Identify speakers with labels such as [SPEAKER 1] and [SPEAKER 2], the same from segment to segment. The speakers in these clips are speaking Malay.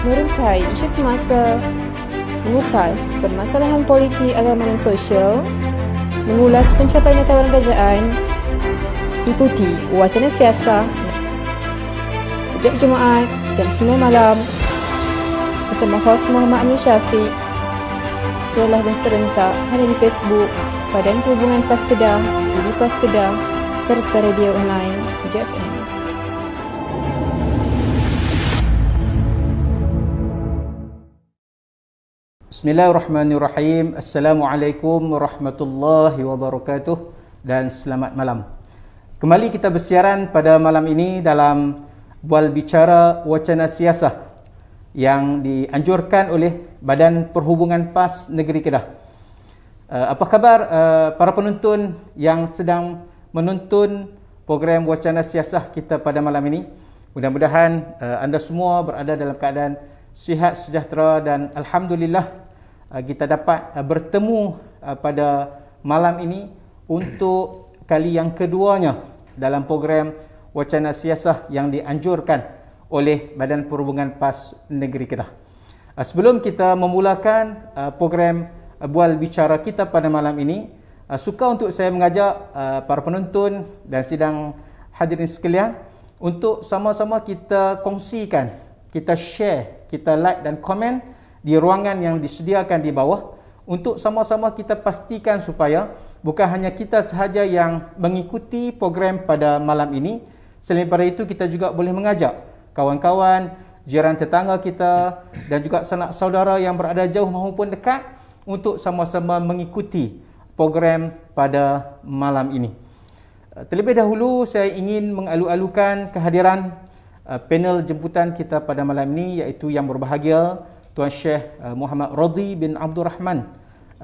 [SPEAKER 1] merungkai isu semasa, mengupas permasalahan politik, agama dan sosial, mengulas pencapaian tawaran kerajaan. Ikuti Wacana Siasah setiap Jumaat jam 9 malam bersama hos Muhammad Amir Syafiq, Suruhlah dan Serentak, hanya di Facebook Badan Perhubungan PAS Kedah, Budi PAS Kedah serta radio online Hijab FM.
[SPEAKER 2] Bismillahirrahmanirrahim. Assalamualaikum warahmatullahi wabarakatuh dan selamat malam. Kembali kita bersiaran pada malam ini dalam Bual Bicara Wacana Siasah yang dianjurkan oleh Badan Perhubungan PAS Negeri Kedah. Apa khabar para penonton yang sedang menonton program Wacana Siasah kita pada malam ini? Mudah-mudahan anda semua berada dalam keadaan sihat, sejahtera dan alhamdulillah kita dapat bertemu pada malam ini untuk kali yang keduanya dalam program Wacana Siasah yang dianjurkan oleh Badan Perhubungan PAS Negeri Kedah. Sebelum kita memulakan program Bual Bicara kita pada malam ini, suka untuk saya mengajak para penonton dan sidang hadirin sekalian untuk sama-sama kita kongsikan, kita share, kita like dan komen di ruangan yang disediakan di bawah untuk sama-sama kita pastikan supaya bukan hanya kita sahaja yang mengikuti program pada malam ini, selain daripada itu kita juga boleh mengajak kawan-kawan, jiran tetangga kita dan juga sanak saudara yang berada jauh maupun dekat untuk sama-sama mengikuti program pada malam ini. Terlebih dahulu saya ingin mengalu-alukan kehadiran panel jemputan kita pada malam ini, iaitu yang berbahagia Tuan Syekh Muhammad Radhi bin Abdul Rahman,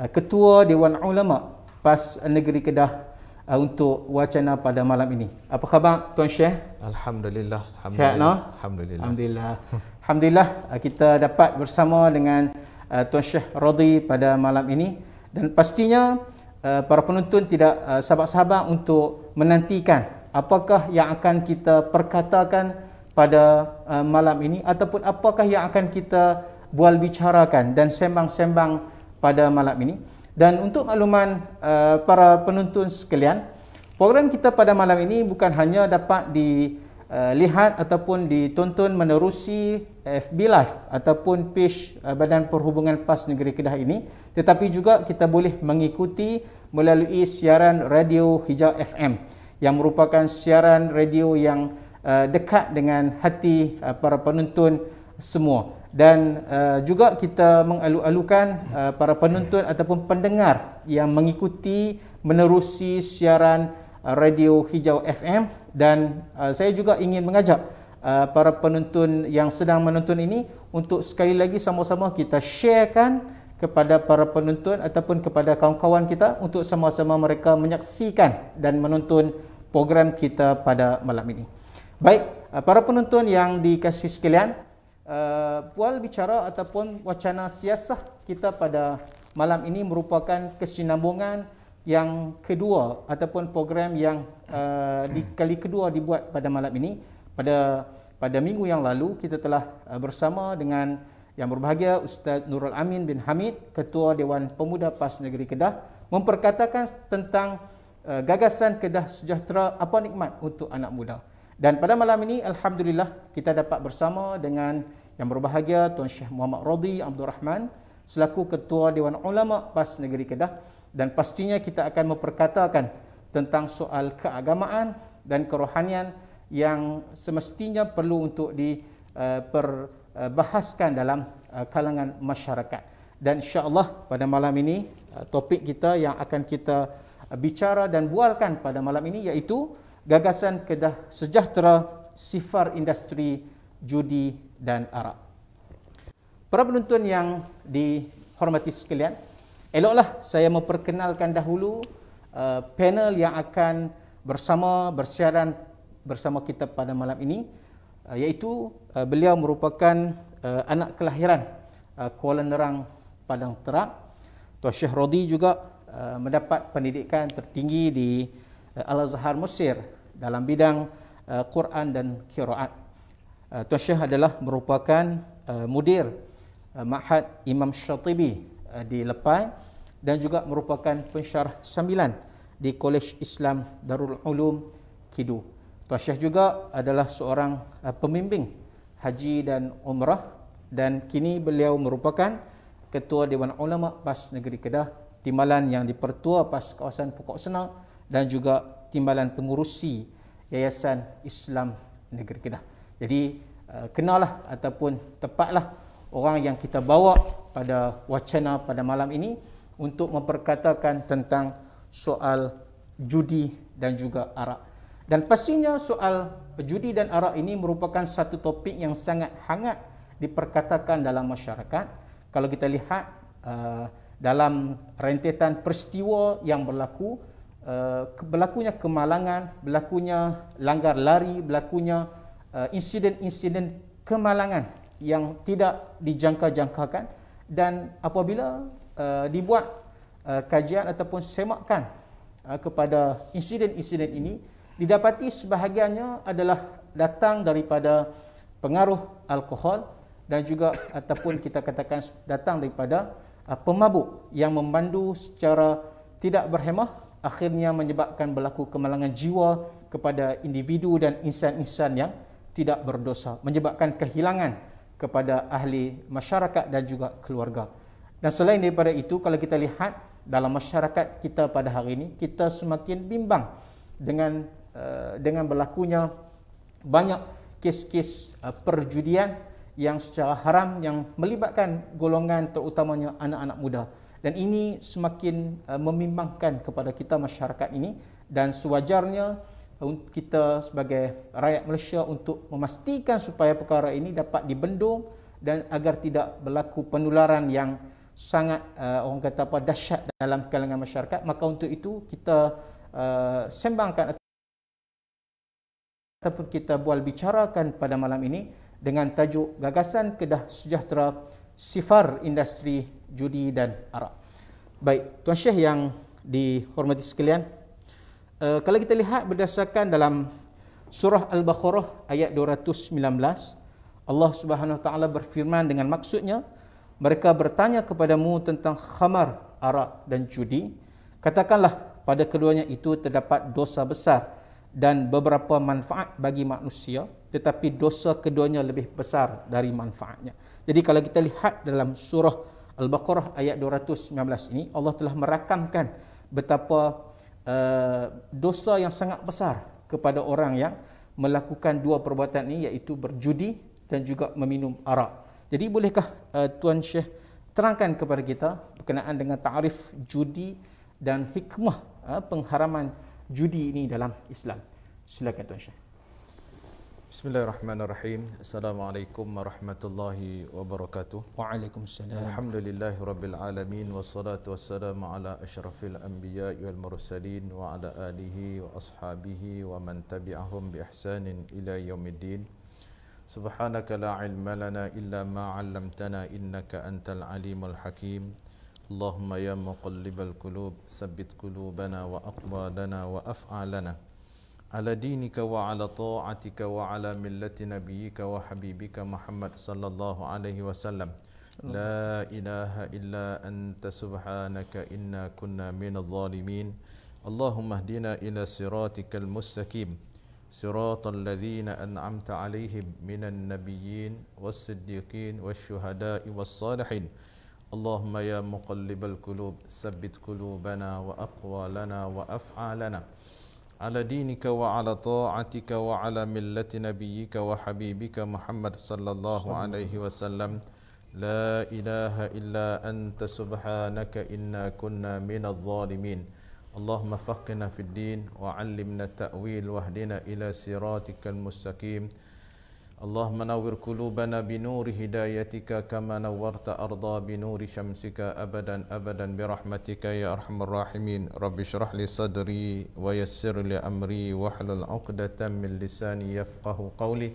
[SPEAKER 2] Ketua Dewan Ulama PAS Negeri Kedah, untuk wacana pada malam ini. Apa khabar Tuan Syekh?
[SPEAKER 3] Alhamdulillah.
[SPEAKER 2] Sihat, no?
[SPEAKER 3] Alhamdulillah.
[SPEAKER 2] Alhamdulillah kita dapat bersama dengan Tuan Syekh Radhi pada malam ini, dan pastinya para penonton tidak sabar-sabar untuk menantikan apakah yang akan kita perkatakan pada malam ini ataupun apakah yang akan kita bual bicarakan dan sembang-sembang pada malam ini. Dan untuk makluman para penonton sekalian, program kita pada malam ini bukan hanya dapat dilihat ataupun ditonton menerusi FB Live ataupun page Badan Perhubungan PAS Negeri Kedah ini, tetapi juga kita boleh mengikuti melalui siaran radio Hijab FM yang merupakan siaran radio yang dekat dengan hati para penonton semua. Dan juga kita mengalu-alukan para penonton ataupun pendengar yang mengikuti menerusi siaran radio Hijau FM, dan saya juga ingin mengajak para penonton yang sedang menonton ini untuk sekali lagi sama-sama kita sharekan kepada para penonton ataupun kepada kawan-kawan kita untuk sama-sama mereka menyaksikan dan menonton program kita pada malam ini. Baik, para penonton yang dikasihi sekalian, Bual Bicara ataupun Wacana Siasah kita pada malam ini merupakan kesinambungan yang kedua ataupun program yang di kali kedua dibuat pada malam ini. Pada minggu yang lalu kita telah bersama dengan yang berbahagia Ustaz Nurul Amin bin Hamid, Ketua Dewan Pemuda PAS Negeri Kedah, memperkatakan tentang gagasan Kedah Sejahtera, apa nikmat untuk anak muda. Dan pada malam ini alhamdulillah kita dapat bersama dengan yang berbahagia Tuan Syekh Muhammad Radhi Abdul Rahman selaku Ketua Dewan Ulama PAS Negeri Kedah, dan pastinya kita akan memperkatakan tentang soal keagamaan dan kerohanian yang semestinya perlu untuk diperbahaskan dalam kalangan masyarakat. Dan insya-Allah pada malam ini topik kita yang akan kita bicara dan bualkan pada malam ini iaitu gagasan Kedah Sejahtera, sifar industri judi dan arak. Para penonton yang dihormati sekalian, eloklah saya memperkenalkan dahulu panel yang akan bersiaran bersama kita pada malam ini, iaitu beliau merupakan anak kelahiran Kuala Nerang, Padang Terang. Tuan Syekh Radhi juga mendapat pendidikan tertinggi di Al-Azhar Mesir dalam bidang Quran dan Qiraat. Tuan Syekh adalah merupakan mudir Ma'had Imam Syatibi di Lepai dan juga merupakan pensyarah sambilan di Kolej Islam Darul Ulum Kidu. Tuan Syekh juga adalah seorang pembimbing haji dan umrah dan kini beliau merupakan Ketua Dewan Ulama PAS Negeri Kedah, timbalan yang dipertua PAS kawasan Pokok Senang dan juga timbalan pengurusi Yayasan Islam Negeri Kedah. Jadi kenalah ataupun tepatlah orang yang kita bawa pada wacana pada malam ini untuk memperkatakan tentang soal judi dan juga arak. Dan pastinya soal judi dan arak ini merupakan satu topik yang sangat hangat diperkatakan dalam masyarakat. Kalau kita lihat dalam rentetan peristiwa yang berlaku, berlakunya kemalangan, berlakunya langgar lari, berlakunya insiden-insiden kemalangan yang tidak dijangka-jangkakan, dan apabila dibuat kajian ataupun semakan kepada insiden-insiden ini, didapati sebahagiannya adalah datang daripada pengaruh alkohol dan juga ataupun kita katakan datang daripada pemabuk yang memandu secara tidak berhemah, akhirnya menyebabkan berlaku kemalangan jiwa kepada individu dan insan-insan yang tidak berdosa, menyebabkan kehilangan kepada ahli masyarakat dan juga keluarga. Dan selain daripada itu, kalau kita lihat dalam masyarakat kita pada hari ini, kita semakin bimbang dengan berlakunya banyak kes-kes perjudian yang secara haram yang melibatkan golongan terutamanya anak-anak muda. Dan ini semakin membimbangkan kepada kita masyarakat ini, dan sewajarnya kita sebagai rakyat Malaysia untuk memastikan supaya perkara ini dapat dibendung dan agar tidak berlaku penularan yang sangat orang kata apa dahsyat dalam kalangan masyarakat. Maka untuk itu kita sembangkan ataupun kita bual bicarakan pada malam ini dengan tajuk Gagasan Kedah Sejahtera Sifar Industri Judi dan Arak. Baik, Tuan Syekh yang dihormati sekalian, kalau kita lihat berdasarkan dalam surah Al-Baqarah ayat 219, Allah Subhanahu Wa Taala berfirman dengan maksudnya, mereka bertanya kepadamu tentang khamar, arak dan judi. Katakanlah, pada keduanya itu terdapat dosa besar dan beberapa manfaat bagi manusia, tetapi dosa keduanya lebih besar dari manfaatnya. Jadi kalau kita lihat dalam surah Al-Baqarah ayat 219 ini, Allah telah merakamkan betapa dosa yang sangat besar kepada orang yang melakukan dua perbuatan ini, iaitu berjudi dan juga meminum arak. Jadi bolehkah Tuan Syekh terangkan kepada kita berkenaan dengan ta'rif judi dan hikmah pengharaman judi ini dalam Islam? Silakan Tuan Syekh.
[SPEAKER 3] Bismillahirrahmanirrahim. Assalamualaikum warahmatullahi wabarakatuh.
[SPEAKER 2] Waalaikumsalam.
[SPEAKER 3] Alhamdulillahi rabbil alamin, wassalatu wassalamu ala asyrafil anbiya'i wal mursalin wa ala alihi wa ashabihi wa man tabi'ahum bi ihsanin ila yaumiddin. Subhanaka la ilma lana illa ma 'allamtana innaka antal alimul hakim. Allahumma ya muqallibal qulub tsabbit qulubana wa aqwalana wa af'alana ala dinika wa ala ta'atika wa ala millati nabiyyika wa habibika Muhammad sallallahu alaihi wasallam. La ilaha illa anta subhanaka inna kunna minadh dhalimin. Allahumma hdina ila siratikal mustaqim, siratal ladzina an'amta alaihim minan nabiyyin was-siddiqin wasyuhada'i was-salihin. Allahumma ya muqallibal qulub tsabbit qulubana wa aqwalana wa af'alana ala dinika wa ala ta'atika wa ala millati nabiyyika wa habibika Muhammad sallallahu alaihi wasallam. La ilaha illa anta subhanaka inna kunna minadh dhalimin. Allahumma faqihna fid din wa 'allimna ta'wil wahdina ila siratikal mustaqim. Allahumma nawwir qulubana binuri hidayatika kama nawwarta arda binuri syamsika abadan abadan birahmatika ya arhamar rahimin. Rabbi shrah li sadri wa yassir li amri wahlul 'uqdatam min lisani yafqahu qawli.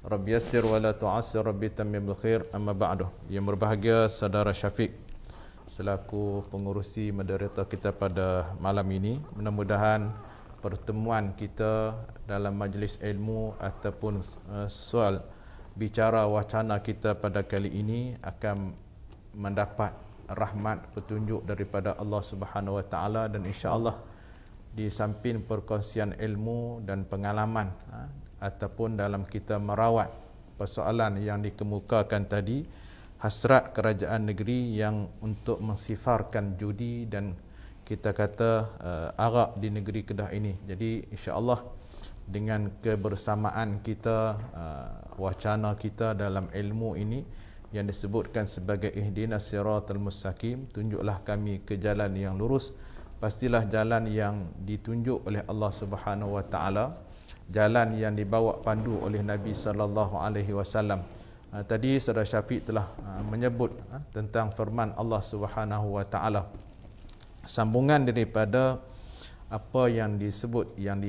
[SPEAKER 3] Rabbi yassir wa la tu'assir, Rabbi tammim bil khair. Amma ba'du. Yang berbahagia saudara Syafiq selaku pengurusi moderator kita pada malam ini, mudah-mudahan pertemuan kita dalam majlis ilmu ataupun soal bicara wacana kita pada kali ini akan mendapat rahmat petunjuk daripada Allah Subhanahu Wa Taala, dan insya-Allah di samping perkongsian ilmu dan pengalaman ataupun dalam kita merawat persoalan yang dikemukakan tadi, hasrat kerajaan negeri yang untuk mensifarkan judi dan kita kata arak di negeri Kedah ini. Jadi insya-Allah dengan kebersamaan kita, wacana kita dalam ilmu ini yang disebutkan sebagai ihdinas siratal mustaqim, tunjuklah kami ke jalan yang lurus, pastilah jalan yang ditunjuk oleh Allah Subhanahu Wa Taala, jalan yang dibawa pandu oleh Nabi sallallahu alaihi wasallam. Tadi Saudara Syafiq telah menyebut tentang firman Allah Subhanahu Wa Taala. Sambungan daripada apa yang disebut, yang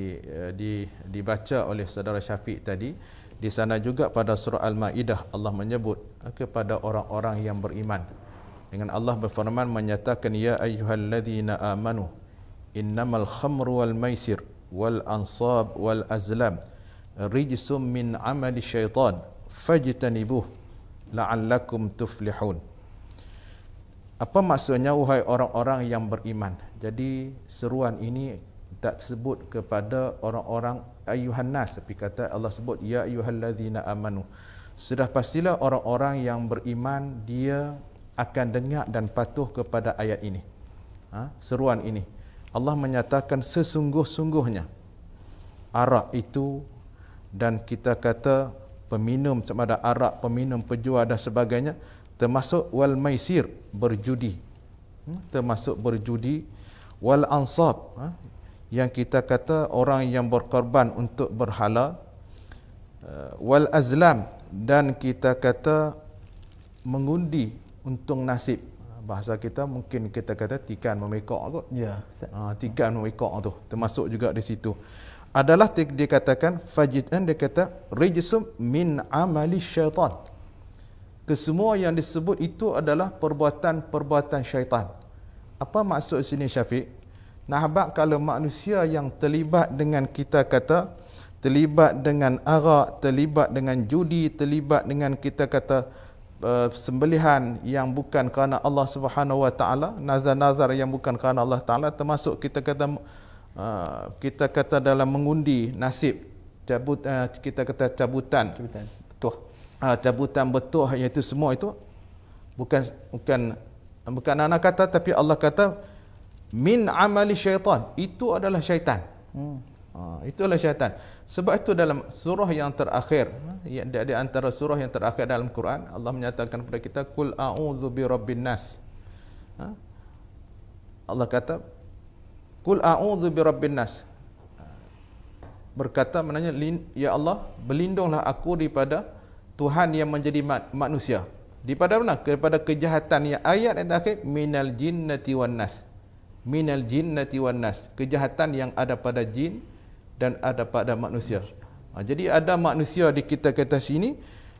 [SPEAKER 3] dibaca oleh Saudara Syafiq tadi, di sana juga pada surah Al-Maidah Allah menyebut kepada orang-orang yang beriman. Dengan Allah berfirman menyatakan, ya ayyuhalladzina amanu innamal khamru wal maisir wal ansab wal azlam rijsum min amali syaitan fajtanibuh la'allakum tuflihun. Apa maksudnya wahai orang-orang yang beriman? Jadi seruan ini tak sebut kepada orang-orang ayyuhan nas, tapi kata Allah sebut ya ayyuhalladzina amanu. Sudah pastilah orang-orang yang beriman dia akan dengar dan patuh kepada ayat ini. Seruan ini. Allah menyatakan sesungguh-sungguhnya arak itu, dan kita kata peminum sama ada arak, peminum, penjual dan sebagainya, termasuk wal maisir, berjudi, termasuk berjudi, wal ansab, yang kita kata orang yang berkorban untuk berhala, wal azlam, dan kita kata mengundi untung nasib. Bahasa kita mungkin kita kata tikan memekak kot. Ya. Tikan memekak tu termasuk juga di situ. Adalah dikatakan fajidan, dia kata rijsum min amali syaitan. Kesemua yang disebut itu adalah perbuatan-perbuatan syaitan. Apa maksud sini Syafiq? Nahbak kalau manusia yang terlibat dengan kita kata terlibat dengan arak, terlibat dengan judi, terlibat dengan kita kata sembelihan yang bukan kerana Allah Subhanahu Wa Taala, nazar-nazar yang bukan kerana Allah Taala, termasuk kita kata dalam mengundi nasib, kita kata cabutan betuh, cabutan betuh, iaitu semua itu bukan anak kata, tapi Allah kata min amali syaitan, itu adalah syaitan. Itulah syaitan. Sebab itu dalam surah yang terakhir, di antara surah yang terakhir dalam Quran, Allah menyatakan kepada kita qul a'udzu birabbin nas. Allah kata qul a'udzu birabbin nas, berkata maknanya ya Allah, berlindunglah aku daripada Tuhan yang menjadi manusia. Daripada mana? Daripada kejahatan yang ayat yang terakhir minal jinnati wan nas. Minal jinnati wan nas, kejahatan yang ada pada jin dan ada pada manusia. Jadi ada manusia di kita kata sini,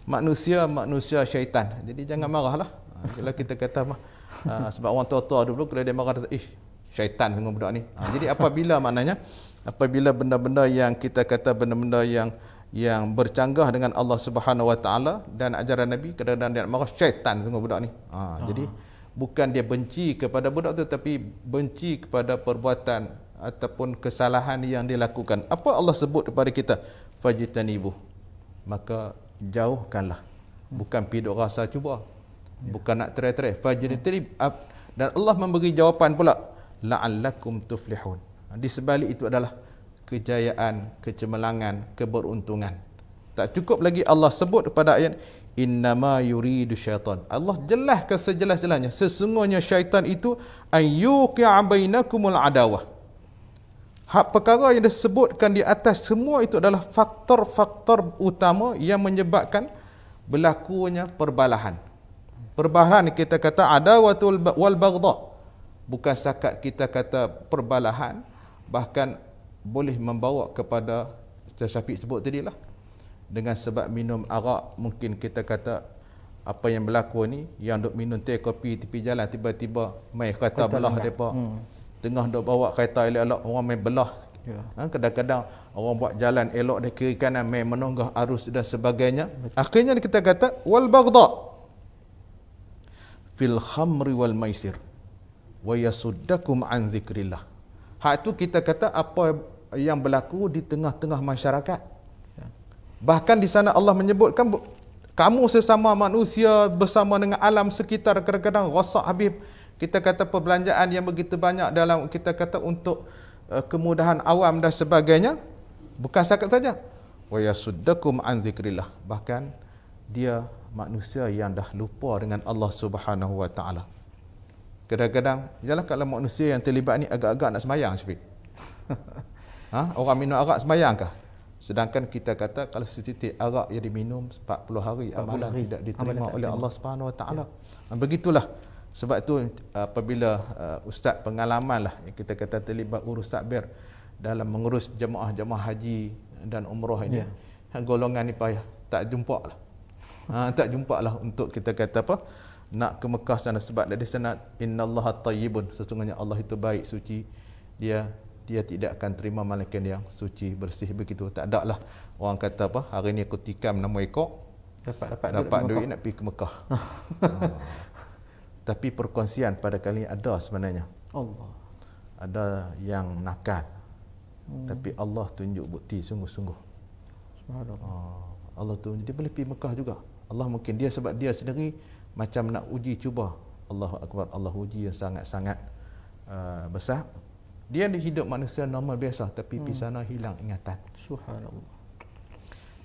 [SPEAKER 3] manusia syaitan. Jadi jangan marahlah. Kalau kita kata sebab orang tua-tua dulu kalau dia marah, syaitan dengan budak ni. Jadi apabila maknanya apabila benda-benda yang kita kata benda-benda yang bercanggah dengan Allah Subhanahu Wa Taala dan ajaran Nabi, kadang-kadang dia marah, syaitan dengan budak ni. Jadi bukan dia benci kepada budak tu, tapi benci kepada perbuatan ataupun kesalahan yang dilakukan. Apa Allah sebut kepada kita? Fajtanibuh, maka jauhkanlah. Bukan piduk rasa cuba, bukan nak terai-terai. Fajtanib, dan Allah memberi jawapan pula, la'allakum tuflihun. Di sebalik itu adalah kejayaan, kecemerlangan, keberuntungan. Tak cukup lagi Allah sebut pada ayat innama yuridu syaitan. Allah jelaskan sejelas-jelasnya, sesungguhnya syaitan itu ayyuqi'a bainakumul adawah. Hak perkara yang disebutkan di atas semua itu adalah faktor-faktor utama yang menyebabkan berlakunya perbalahan. Perbalahan kita kata adawatul wal baghdha. Bukan sakat kita kata perbalahan, bahkan boleh membawa kepada Syafiq sebut tadilah, dengan sebab minum arak, mungkin kita kata apa yang berlaku ni, yang duk minum teh kopi tepi jalan, tiba-tiba mai kereta belah depa. Tengah duk bawa kereta elok-elok, orang main belah
[SPEAKER 2] Ya.
[SPEAKER 3] Kadang-kadang orang buat jalan elok dari kiri kanan, main menonggah arus dan sebagainya. Akhirnya kita kata wal baghdha fil khamri wal maisir wa yasuddakum an zikrillah. Hak tu kita kata apa yang berlaku di tengah-tengah masyarakat. Bahkan di sana Allah menyebutkan kamu sesama manusia bersama dengan alam sekitar kadang-kadang rosak habis. Kita kata perbelanjaan yang begitu banyak dalam kita kata untuk kemudahan awam dan sebagainya. Bukan setakat saja. Wa yasuddakum an zikrillah. Bahkan dia manusia yang dah lupa dengan Allah Subhanahu wa taala. Kadang-kadang ialah kalau manusia yang terlibat ni agak-agak nak sembahyang Syafiq. Orang minum arak sembahyangkah? Sedangkan kita kata kalau setitik arak yang diminum 40 hari amalan tidak diterima oleh Allah Subhanahu wa taala. Begitulah. Sebab tu apabila ustaz pengalaman lah yang kita kata terlibat urus takbir dalam mengurus jemaah-jemaah haji dan umrah ini, golongan ni payah tak jumpa lah. Tak jumpa lah untuk kita kata apa, nak ke Mekah sana. Sebab dari sana innallaha tayyibun, sesungguhnya Allah itu baik, suci. Dia tidak akan terima malaikat yang suci, bersih. Begitu. Tak ada lah orang kata apa, hari ni aku tikam 6 ekor dapat duit nak pergi ke Mekah. Tapi perkongsian pada kali ini ada sebenarnya. Allah. Ada yang nakal. Tapi Allah tunjuk bukti sungguh-sungguh. Subhanallah. Allah tu dia boleh pergi Mekah juga. Allah mungkin dia sebab dia sendiri macam nak uji cuba. Allahu akbar, Allah uji yang sangat-sangat besar. Dia di hidup manusia normal biasa tapi di sana hilang ingatan. Subhanallah.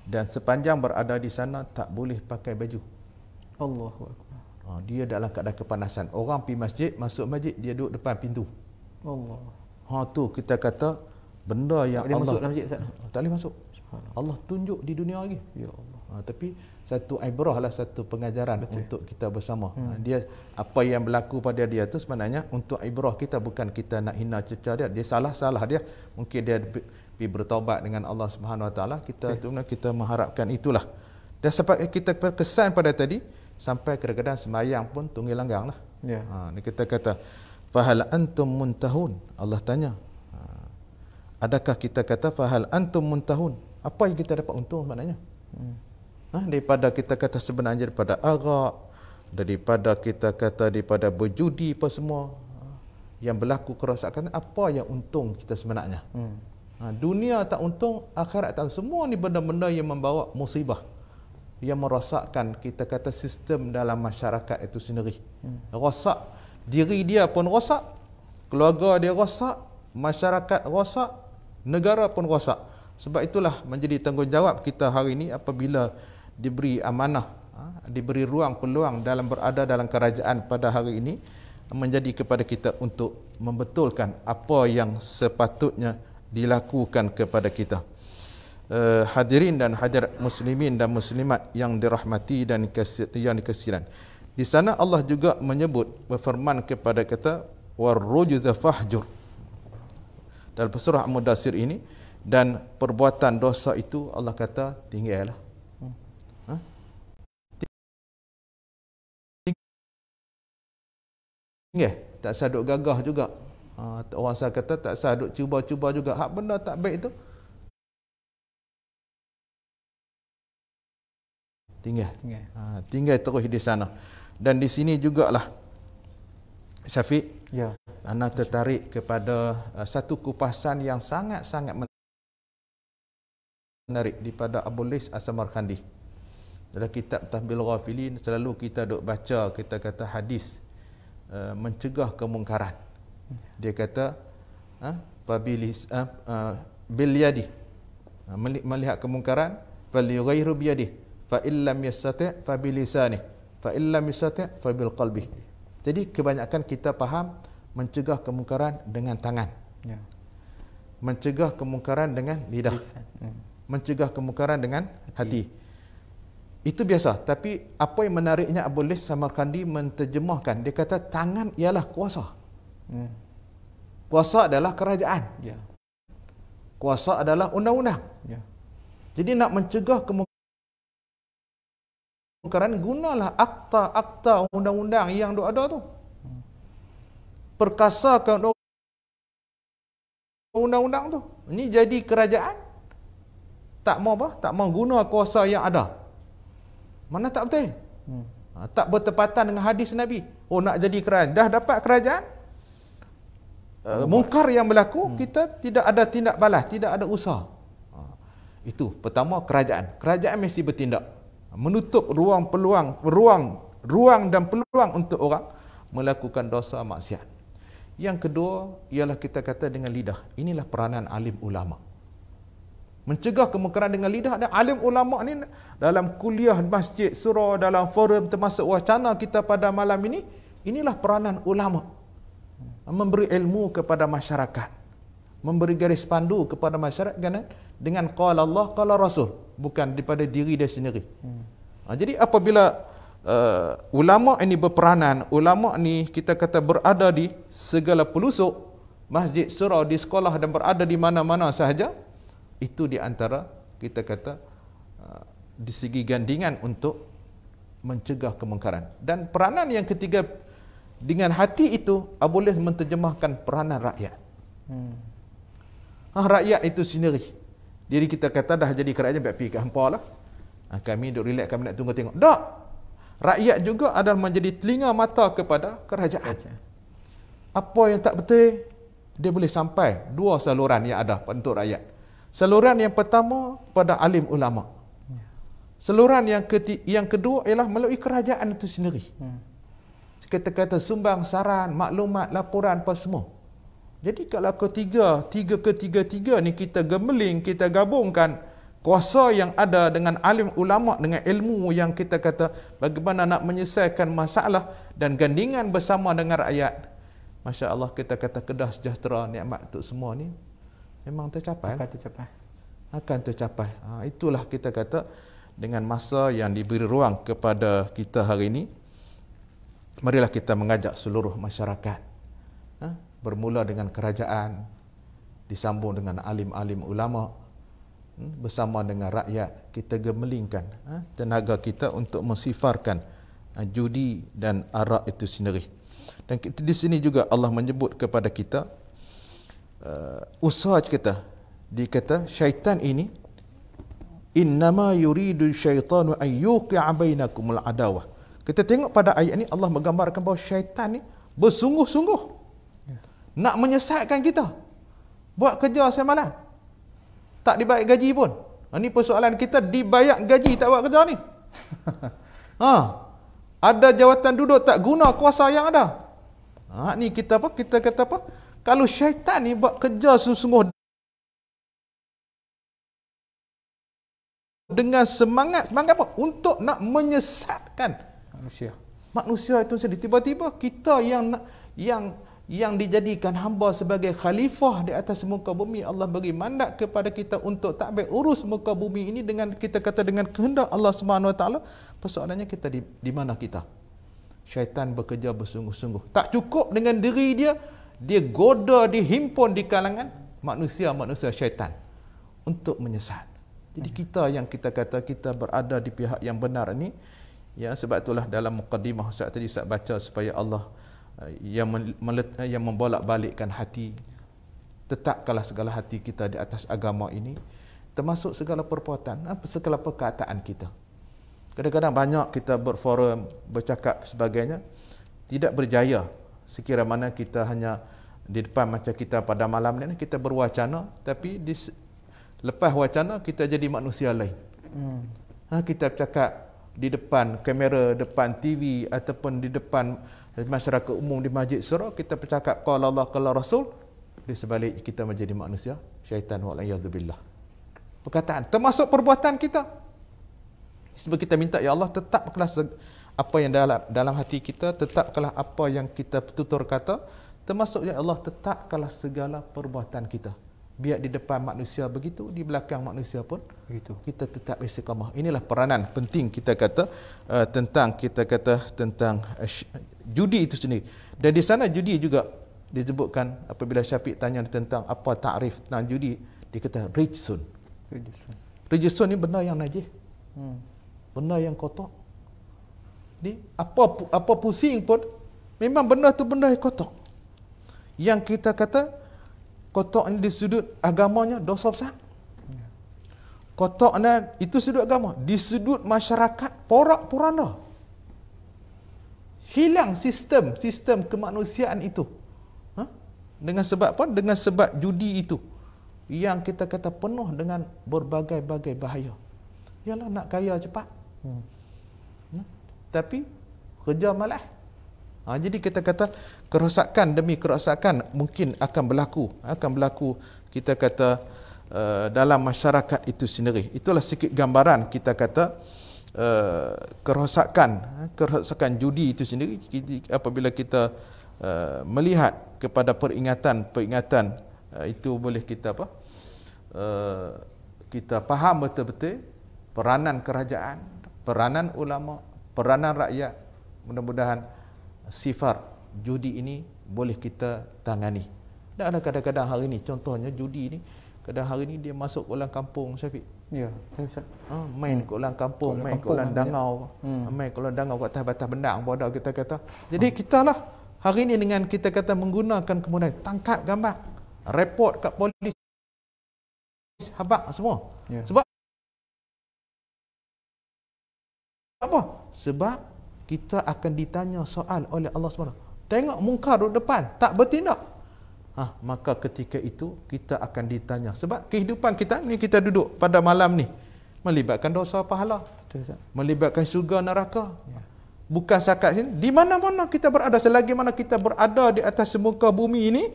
[SPEAKER 3] Dan sepanjang berada di sana tak boleh pakai baju. Allahu akbar. Dia dalam keadaan kepanasan. Orang pergi masjid, masuk masjid dia duduk depan pintu. Allah. Tu kita kata benda yang Allah masuk dalam masjid tak boleh masuk. Allah tunjuk di dunia lagi. Ya Allah. Tapi satu ibrah lah, satu pengajaran untuk kita bersama. Dia apa yang berlaku pada dia tu sebenarnya untuk ibrah kita, bukan kita nak hina cerca dia. Dia salah dia. Mungkin dia pergi bertaubat dengan Allah Subhanahu wa taala. Kita mengharapkan itulah. Dan sebab kita kesan pada tadi sampai kadang-kadang sembahyang pun tunggil langgang lah. Ni kita kata fahal antum muntahun. Allah tanya. Adakah kita kata fahal antum muntahun? Apa yang kita dapat untung sebenarnya? Daripada kita kata sebenarnya daripada arak, daripada kita kata daripada berjudi apa semua yang berlaku kerosakan, apa yang untung kita sebenarnya? Dunia tak untung, akhirat tak. Semua ni benda-benda yang membawa musibah, yang merosakkan kita kata sistem dalam masyarakat itu sendiri. Rosak diri dia pun rosak, keluarga dia rosak, masyarakat rosak, negara pun rosak. Sebab itulah menjadi tanggungjawab kita hari ini apabila diberi amanah, diberi ruang peluang dalam berada dalam kerajaan pada hari ini, menjadi kepada kita untuk membetulkan apa yang sepatutnya dilakukan kepada kita. Hadirin dan hadirat muslimin dan muslimat yang dirahmati dan yang dikasihan. Di sana Allah juga menyebut, berfirman kepada kita warrujza fahjur dalam surah Al-Mudaththir ini, dan perbuatan dosa itu Allah kata tinggallah. Tinggal, tak saduk gagah juga. Orang saya kata tak saduk cuba-cuba juga. Hak benda tak baik itu tinggal terus di sana. Dan di sini jugalah Syafiq, ana tertarik kepada satu kupasan yang sangat-sangat menarik daripada Abu Lis As-Samarkandi. Dalam kitab Tahbil Ghafilin selalu kita duk baca kita kata hadis mencegah kemungkaran. Dia kata pabilis bil yadi, melihat kemungkaran falyughayyiru bi yadihi fa illam yastati' fa bilisanihi fa illam yastati' fa bil qalbi. Jadi kebanyakan kita faham mencegah kemungkaran dengan tangan. Mencegah kemungkaran dengan lidah. Mencegah kemungkaran dengan hati. Itu biasa. Tapi apa yang menariknya Abu Lis Samarkandi menterjemahkan, dia kata tangan ialah kuasa. Kuasa adalah kerajaan. Kuasa adalah undang-undang. Jadi nak mencegah kemungkaran, gunalah akta-akta undang-undang yang ada tu. Perkasakan undang-undang tu. Ini jadi kerajaan tak mau apa? Tak mau guna kuasa yang ada. Mana tak betul? Tak bertepatan dengan hadis Nabi. Oh, nak jadi kerajaan, dah dapat kerajaan, mungkar yang berlaku, kita tidak ada tindak balas, tidak ada usaha. Itu pertama, kerajaan. Kerajaan mesti bertindak, menutup ruang dan peluang untuk orang melakukan dosa maksiat. Yang kedua ialah kita kata dengan lidah. Inilah peranan alim ulama. Mencegah kemungkaran dengan lidah. Dan alim ulama ni dalam kuliah masjid, surau, dalam forum, termasuk wacana kita pada malam ini, inilah peranan ulama. Memberi ilmu kepada masyarakat, memberi garis pandu kepada masyarakat dengan qala Allah, qala Rasul, bukan daripada diri dia sendiri. Jadi apabila ulama ini berperanan, ulama ni kita kata berada di segala pelosok masjid, surau, di sekolah dan berada di mana-mana sahaja, itu di antara kita kata di segi gandingan untuk mencegah kemungkaran. Dan peranan yang ketiga, dengan hati itu boleh menterjemahkan peranan rakyat. Rakyat itu sendiri. Jadi kita kata dah jadi kerajaan, baik pergi ke hampa lah. Kami duduk relax, kami nak tunggu tengok. Tak. Rakyat juga adalah menjadi telinga mata kepada kerajaan. Apa yang tak betul, dia boleh sampai dua saluran yang ada untuk rakyat. Saluran yang pertama pada alim ulama. Saluran yang kedua ialah melalui kerajaan itu sendiri. Kita kata sumbang saran, maklumat, laporan apa semua. Jadi kalau ketiga ni kita gemeling, kita gabungkan kuasa yang ada dengan alim ulama, dengan ilmu yang kita kata bagaimana nak menyelesaikan masalah dan gandingan bersama dengan rakyat. Masya Allah, kita kata kedah sejahtera, nikmat untuk semua ni memang tercapai. Akan tercapai. Itulah kita kata dengan masa yang diberi ruang kepada kita hari ini, marilah kita mengajak seluruh masyarakat, bermula dengan kerajaan, disambung dengan alim-alim ulama, bersama dengan rakyat, kita gemelingkan tenaga kita untuk mensifarkan judi dan arak itu sendiri. Dan di sini juga Allah menyebut kepada kita usaha kita. Dikata syaitan ini innama yuridu syaitanu an yuqi'a bainakumul adawah. Kita tengok pada ayat ini Allah menggambarkan bahawa syaitan ni bersungguh-sungguh nak menyesatkan kita. Buat kerja semalam tak dibayar gaji pun. Ini persoalan kita, dibayar gaji tak buat kerja ni. Ada jawatan duduk tak guna kuasa yang ada. Ni kita apa? Kita kata apa? Kalau syaitan ni buat kerja sungguh-sungguh dengan semangat apa? Untuk nak menyesatkan manusia itu sendiri. Tiba-tiba kita yang dijadikan hamba sebagai khalifah di atas muka bumi, Allah bagi mandat kepada kita untuk takbir urus muka bumi ini dengan kita kata dengan kehendak Allah Subhanahu Wa Taala. Persoalannya kita di mana kita? Syaitan bekerja bersungguh-sungguh. Tak cukup dengan diri dia goda, dihimpun di kalangan manusia syaitan untuk menyesat. Jadi kita yang kita kata kita berada di pihak yang benar ni, ya, sebab itulah dalam muqaddimah Ustaz tadi saya baca supaya Allah yang membolak-balikkan hati, tetapkanlah segala hati kita di atas agama ini, termasuk segala perbuatan, segala perkataan kita. Kadang-kadang banyak kita berforum, bercakap sebagainya, tidak berjaya sekira mana kita hanya di depan macam kita pada malam ni, kita berwacana, tapi lepas wacana kita jadi manusia lain. Kita bercakap di depan kamera, depan TV ataupun di depan masyarakat umum di masjid surau, kita bercakap qala Allah qala Rasul, di sebalik kita menjadi manusia syaitan wa'iyadzubillah. Perkataan termasuk perbuatan kita. Sebab kita minta ya Allah tetapkanlah apa yang dalam hati kita, tetapkanlah apa yang kita tutur kata, termasuk ya Allah tetapkanlah segala perbuatan kita. Biar di depan manusia begitu, di belakang manusia pun begitu. Kita tetap istiqamah. Inilah peranan penting kita kata tentang judi itu sendiri. Dan di sana judi juga disebutkan apabila Syafiq tanya tentang apa takrif tentang judi, dia kata rijsun. Rijsun ni benda yang najis. Benda yang kotor. Ni apa pusing pun memang benda tu benda yang kotor. Yang kita kata kotaknya di sudut agamanya dosa besar. Kotaknya itu sudut agama, di sudut masyarakat porak-poranda. Hilang sistem kemanusiaan itu. Dengan sebab apa? Dengan sebab judi itu. Yang kita kata penuh dengan berbagai-bagai bahaya. Yalah, nak kaya cepat. Tapi kerja malas. Jadi kita kata kerosakan demi kerosakan mungkin akan berlaku kita kata dalam masyarakat itu sendiri. Itulah sedikit gambaran kita kata kerosakan judi itu sendiri. Apabila kita melihat kepada peringatan itu boleh kita kita faham betul-betul peranan kerajaan, peranan ulama, peranan rakyat. Mudah-mudahan sifar judi ini boleh kita tangani. Dan ada kadang-kadang hari ini, contohnya judi ini, kadang hari ini dia masuk ke ulang kampung, Syafiq.
[SPEAKER 2] Ya,
[SPEAKER 3] main ke ulang kampung, main ke ulang dangau, main ke ulang dangau kat atas bendang bodoh kita kata. Jadi kita lah hari ini dengan kita kata menggunakan kemudian tangkap gambar, report kat polis, habaq semua. Sebab apa? Sebab kita akan ditanya soal oleh Allah SWT. Tengok mungkar di depan, tak bertindak. Maka ketika itu kita akan ditanya. Sebab kehidupan kita ni, kita duduk pada malam ni melibatkan dosa pahala, melibatkan syurga neraka. Bukan sakat sini, di mana-mana kita berada, selagi mana kita berada di atas muka bumi ini,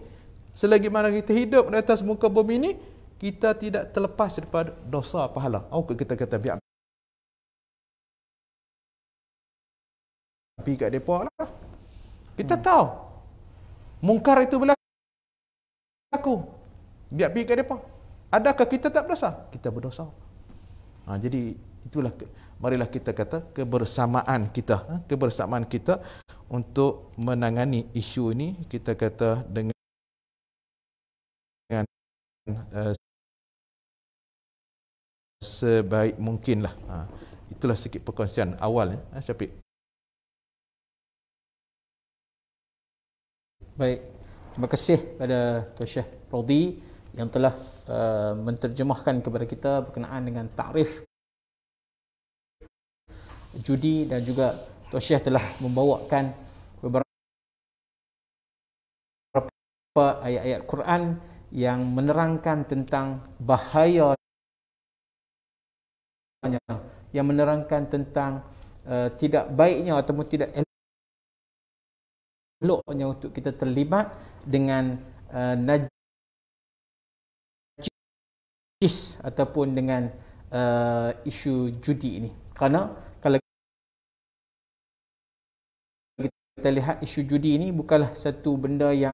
[SPEAKER 3] selagi mana kita hidup di atas muka bumi ini, kita tidak terlepas daripada dosa pahala. Kita kata biar pergi kat depa lah. Kita tahu mungkar itu berlaku, biar pergi kat depa. Adakah kita tak berdosa? Kita berdosa. Jadi itulah marilah kita kata kebersamaan kita untuk menangani isu ini, kita kata dengan sebaik mungkinlah. Itulah sikit perkongsian awal Syafiq.
[SPEAKER 2] Baik, terima kasih pada Tuan Syekh Radhi yang telah menterjemahkan kepada kita berkenaan dengan takrif judi, dan juga Tuan Syekh telah membawakan beberapa ayat-ayat Quran yang menerangkan tentang bahaya, yang menerangkan tentang tidak baiknya ataupun tidak eloknya untuk kita terlibat dengan najis ataupun dengan isu judi ini. Kerana kalau kita lihat isu judi ini bukanlah satu benda yang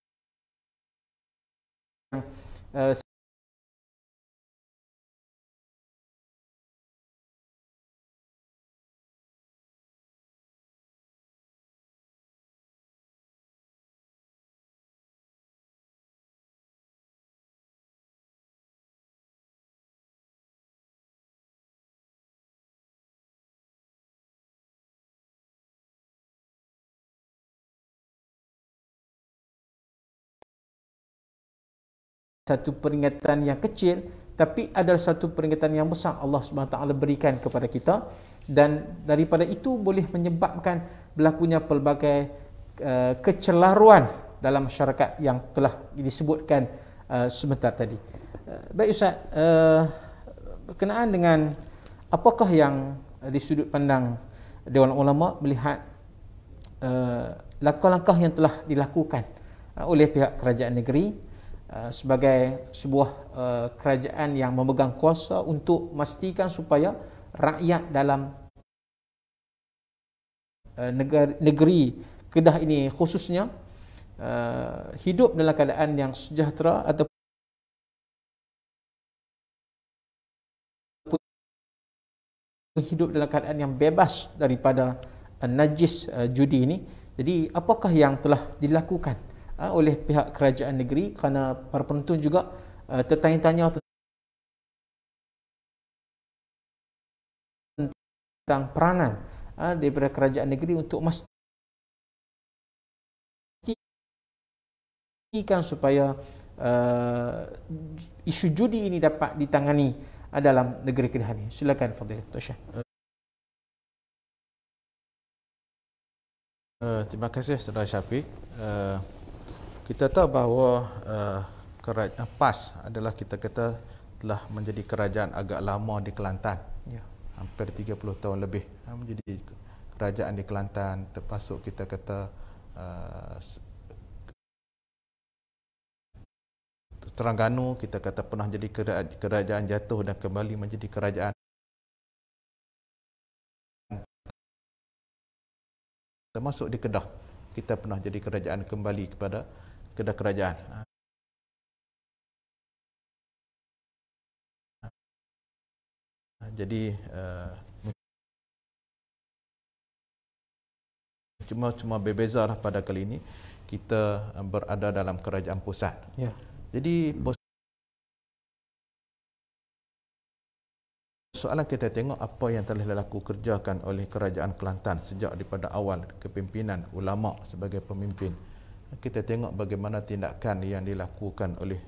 [SPEAKER 2] satu peringatan yang kecil, tapi ada satu peringatan yang besar Allah SWT berikan kepada kita, dan daripada itu boleh menyebabkan berlakunya pelbagai kecelaruan dalam masyarakat yang telah disebutkan sebentar tadi. Baik Ustaz, berkenaan dengan apakah yang di sudut pandang Dewan Ulama melihat langkah-langkah yang telah dilakukan oleh pihak kerajaan negeri sebagai sebuah kerajaan yang memegang kuasa untuk memastikan supaya rakyat dalam negeri Kedah ini khususnya hidup dalam keadaan yang sejahtera atau hidup dalam keadaan yang bebas daripada najis judi ini. Jadi apakah yang telah dilakukan oleh pihak kerajaan negeri, kerana para penonton juga tertanya-tanya tentang peranan daripada kerajaan negeri untuk memastikan supaya isu judi ini dapat ditangani dalam negeri Kedah ini? Silakan Fadil Dr. Syah.
[SPEAKER 3] Terima kasih Saudara Syafiq. Kita tahu bahawa kerajaan PAS adalah kita kata telah menjadi kerajaan agak lama di Kelantan.
[SPEAKER 2] Ya.
[SPEAKER 3] Hampir 30 tahun lebih menjadi kerajaan di Kelantan, termasuk kita kata Terengganu, kita kata pernah jadi kerajaan jatuh dan kembali menjadi kerajaan. Termasuk di Kedah, kita pernah jadi kerajaan kembali kepada Kedah kerajaan. Jadi cuma berbezalah pada kali ini kita berada dalam kerajaan pusat.
[SPEAKER 2] Ya.
[SPEAKER 3] Jadi soalan kita tengok apa yang telah dilaku kerjakan oleh kerajaan Kelantan sejak daripada awal kepimpinan ulama sebagai pemimpin. Kita tengok bagaimana tindakan yang dilakukan oleh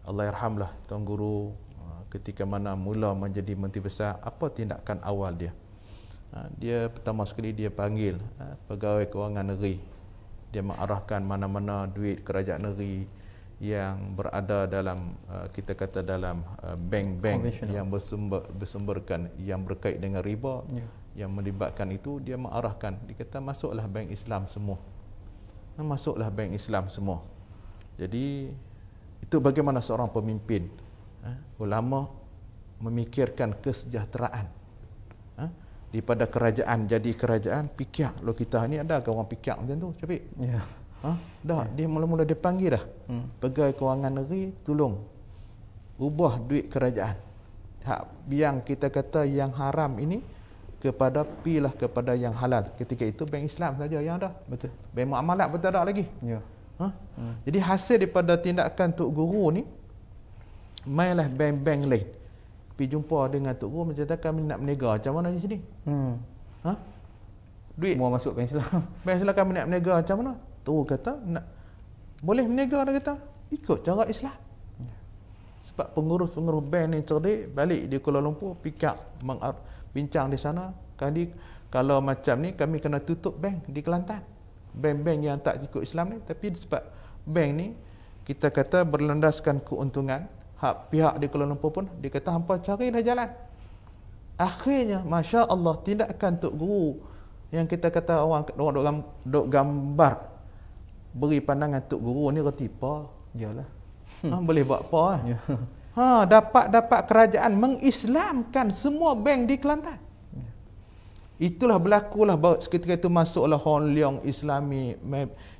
[SPEAKER 3] Allahyarhamlah Tuan Guru ketika mana mula menjadi Menteri Besar. Apa tindakan awal dia? Dia pertama sekali dia panggil pegawai kewangan negeri. Dia mengarahkan mana-mana duit kerajaan negeri yang berada dalam kita kata dalam bank-bank yang bersumberkan yang berkait dengan riba, yang melibatkan itu, dia mengarahkan, dia kata masuklah bank Islam semua. Masuklah bank Islam semua. Jadi itu bagaimana seorang pemimpin ulama memikirkan kesejahteraan daripada kerajaan jadi kerajaan pikir. Lo kita ni ada ke orang pikir macam tu, Syafiq? Ya. Dah, dia mula-mula dia panggil dah. Pegawai kewangan negeri, tolong ubah duit kerajaan. Yang kita kata yang haram ini pilah kepada yang halal. Ketika itu bank Islam saja yang ada. Betul. Bank muamalat pun tak ada lagi. Ya. Jadi hasil daripada tindakan Tok Guru ni, mainlah bank-bank lain. Pergi jumpa dengan Tok Guru, macam kata kami nak berniaga. Macam mana di sini? Duit
[SPEAKER 2] semua masuk bank Islam.
[SPEAKER 3] Bank Islam kami nak berniaga macam mana? Tu kata nak boleh berniaga, dia kata ikut cara Islam. Sebab pengurus-pengurus bank ni cerdik, balik di Kuala Lumpur pikir bincang di sana. Kalau macam ni kami kena tutup bank di Kelantan. Bank-bank yang tak ikut Islam ni, tapi sebab bank ni kita kata berlandaskan keuntungan, pihak di Kuala Lumpur pun dia kata hampa carilah jalan. Akhirnya masya-Allah tindakan Tok Guru yang kita kata orang dok gambar beri pandangan Tok Guru ni reti apa?
[SPEAKER 2] Yalah.
[SPEAKER 3] Boleh buat apa? Dapat kerajaan mengislamkan semua bank di Kelantan. Itulah berlakulah ketika itu masuklah Hong Leong Islami,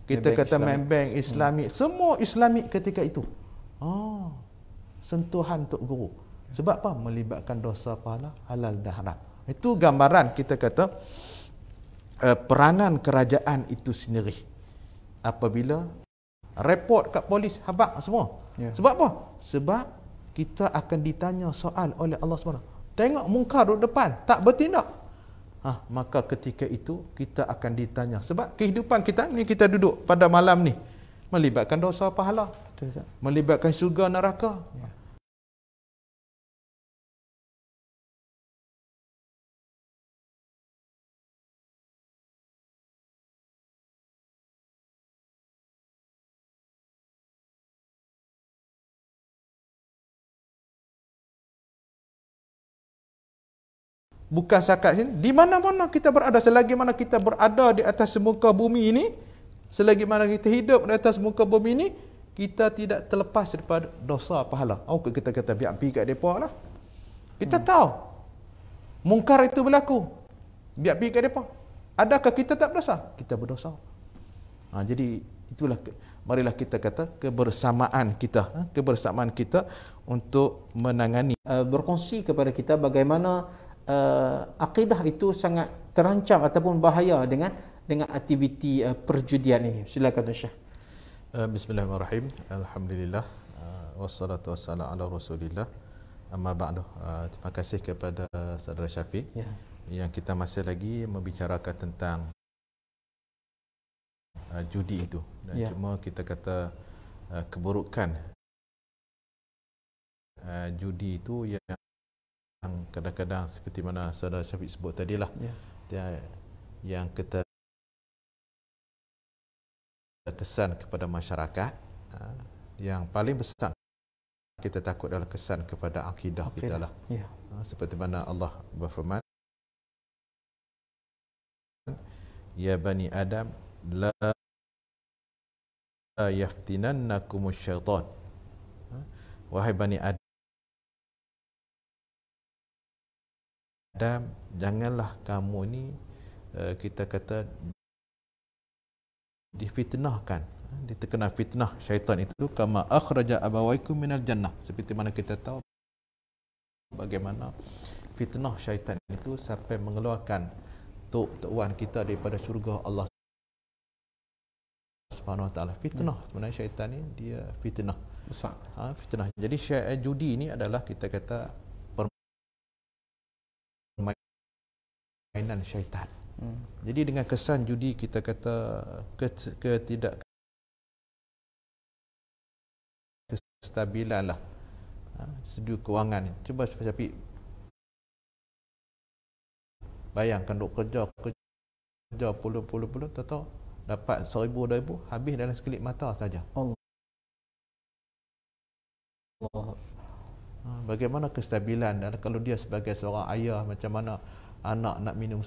[SPEAKER 3] kita kata bank Islami, semua Islami ketika itu. Sentuhan Tok Guru. Sebab apa? Melibatkan dosa pahala, halal dan haram. Itu gambaran kita kata peranan kerajaan itu sendiri. Apabila report kat polis, habaq semua. Ya. Sebab apa? Sebab kita akan ditanya soal oleh Allah SWT. Tengok mungkar duduk depan, tak bertindak. Maka ketika itu kita akan ditanya. Sebab kehidupan kita ni, kita duduk pada malam ni melibatkan dosa pahala, melibatkan syurga neraka. Ya. Bukan sakat sini, di mana-mana kita berada, selagi mana kita berada di atas muka bumi ini, selagi mana kita hidup di atas muka bumi ini, kita tidak terlepas daripada dosa pahala. Kita kata biar pergi kat depa lah. Kita tahu mungkar itu berlaku, biar pergi kat depa. Adakah kita tak berdosa? Kita berdosa. Jadi itulah, marilah kita kata kebersamaan kita untuk menangani,
[SPEAKER 2] berkongsi kepada kita bagaimana akidah itu sangat terancam ataupun bahaya dengan aktiviti perjudian ini. Silakan Tuan Syah.
[SPEAKER 3] Bismillahirrahmanirrahim. Alhamdulillah wassalatu wassalamu ala Rasulillah. Amma ba'du. Terima kasih kepada Saudara Syafiq yang kita masih lagi membicarakan tentang judi itu. Dan cuma kita kata keburukan judi itu yang kadang-kadang seperti mana saudara Syafiq sebut tadilah, yang kita kesan kepada masyarakat, yang paling besar kita takut adalah kesan kepada akidah kita lah. Seperti mana Allah berfirman, ya bani Adam la yaftinannakumus syaitan. Wahai bani Adam, janganlah kamu ni kita kata difitnahkan, terkena fitnah syaitan itu, kama akhraja abawaikum minal jannah, seperti mana kita tahu bagaimana fitnah syaitan itu sampai mengeluarkan tok-wan kita daripada syurga Allah Subhanahu Wa Taala. Fitnah sebenarnya syaitan ni dia fitnah besar. Fitnah. Jadi judi ini adalah kita kata permainan syaitan. Jadi dengan kesan judi kita kata ketidak kestabilan lah segi kewangan. Cuba tapi bayangkan duk kerja puluh-puluh tahu dapat 1,000-2,000 habis dalam sekelip mata saja. Allah. Bagaimana kestabilan, dan kalau dia sebagai seorang ayah, macam mana anak nak minum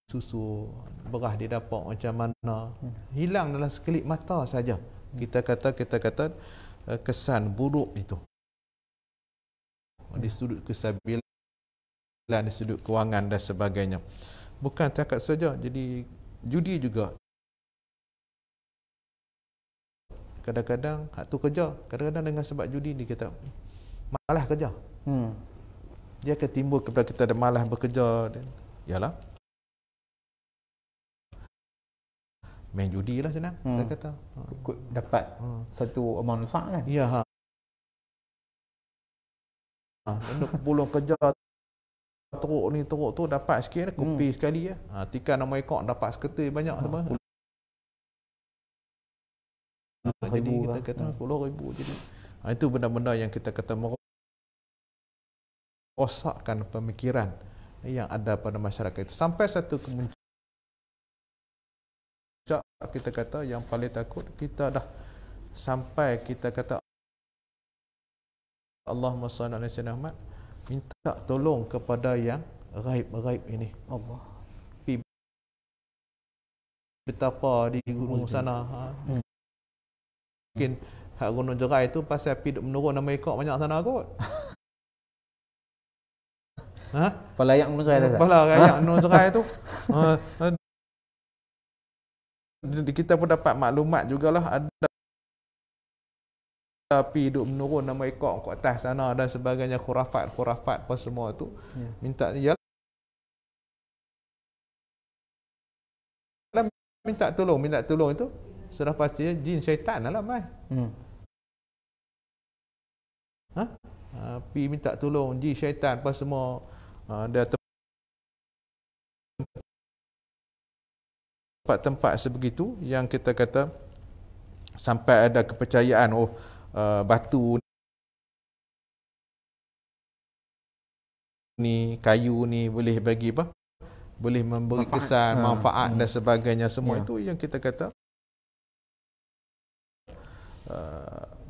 [SPEAKER 3] susu, beras dia dapat macam mana, hilang dalam sekelip mata saja. Kita kata kesan buruk itu di sudut kestabilan, di sudut kewangan dan sebagainya. Bukan takat saja, jadi judi juga kadang-kadang hak tu kerja, kadang-kadang dengan sebab judi ni kita malas kerja. Dia akan timbul kepada kita ada malas bekerja, dan yalah main judi lah senang. Kita kata
[SPEAKER 2] dapat satu amount besar kan.
[SPEAKER 3] Ya, puluh kerja teruk tu dapat sikit, kopi sekali ya. Tikan nama ekor dapat seketul banyak semua. Jadi kita kata 10,000. Jadi itu benda-benda yang kita kata merosakkan pemikiran yang ada pada masyarakat itu. Sampai satu kemuncak kita kata yang paling takut, kita dah sampai kita kata Allahumma shalli ala sayyidina Muhammad, minta tolong kepada yang gaib-gaib ini. Allah. Betapa di gunung sana, mungkin hak gunung Jerai tu pasal api duk menurun nama ekor banyak sana kot.
[SPEAKER 2] Pelayak gunung Jerai tu.
[SPEAKER 3] Pelayak gunung Jerai tu. Kita pun dapat maklumat jugalah, ada api duk menurun nama ekor kat atas sana dan sebagainya, khurafat apa semua tu. Minta tolong itu sudah pasti jin syaitan lah mai. Pi minta tolong jin syaitan apa semua, dia tempat-tempat sebegitu yang kita kata sampai ada kepercayaan batu ni, kayu ni boleh bagi apa? Boleh memberi kesan manfaat dan sebagainya semua. Itu yang kita kata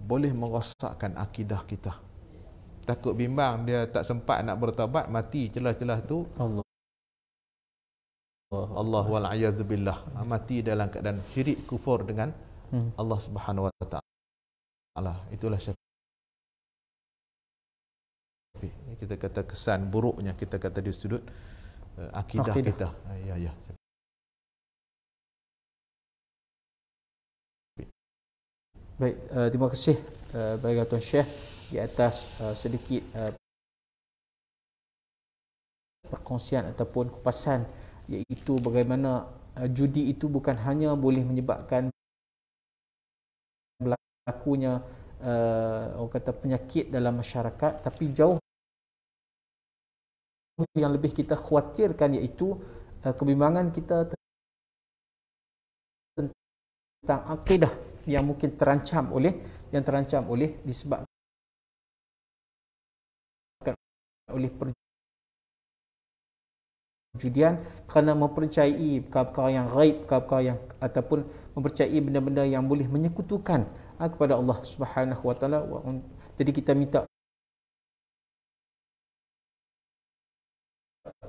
[SPEAKER 3] boleh merosakkan akidah kita. Takut bimbang dia tak sempat nak bertaubat, mati celah-celah tu. Allah wal a'yadzu billah, mati dalam keadaan syirik, kufur dengan Allah Subhanahu wa taala. Itulah syafiq. Kita kata kesan buruknya kita kata di sudut akidah kita. Ya.
[SPEAKER 2] Baik, terima kasih bagi Tuan Syekh di atas sedikit perkongsian ataupun kupasan, iaitu bagaimana judi itu bukan hanya boleh menyebabkan berlakunya orang kata penyakit dalam masyarakat, tapi jauh yang lebih kita khawatirkan iaitu kebimbangan kita tentang akidah yang mungkin terancam oleh disebabkan oleh perjudian, kerana mempercayai perkara-perkara yang ghaib, perkara-perkara yang ataupun mempercayai benda-benda yang boleh menyekutukan kepada Allah Subhanahu wa taala. Jadi kita minta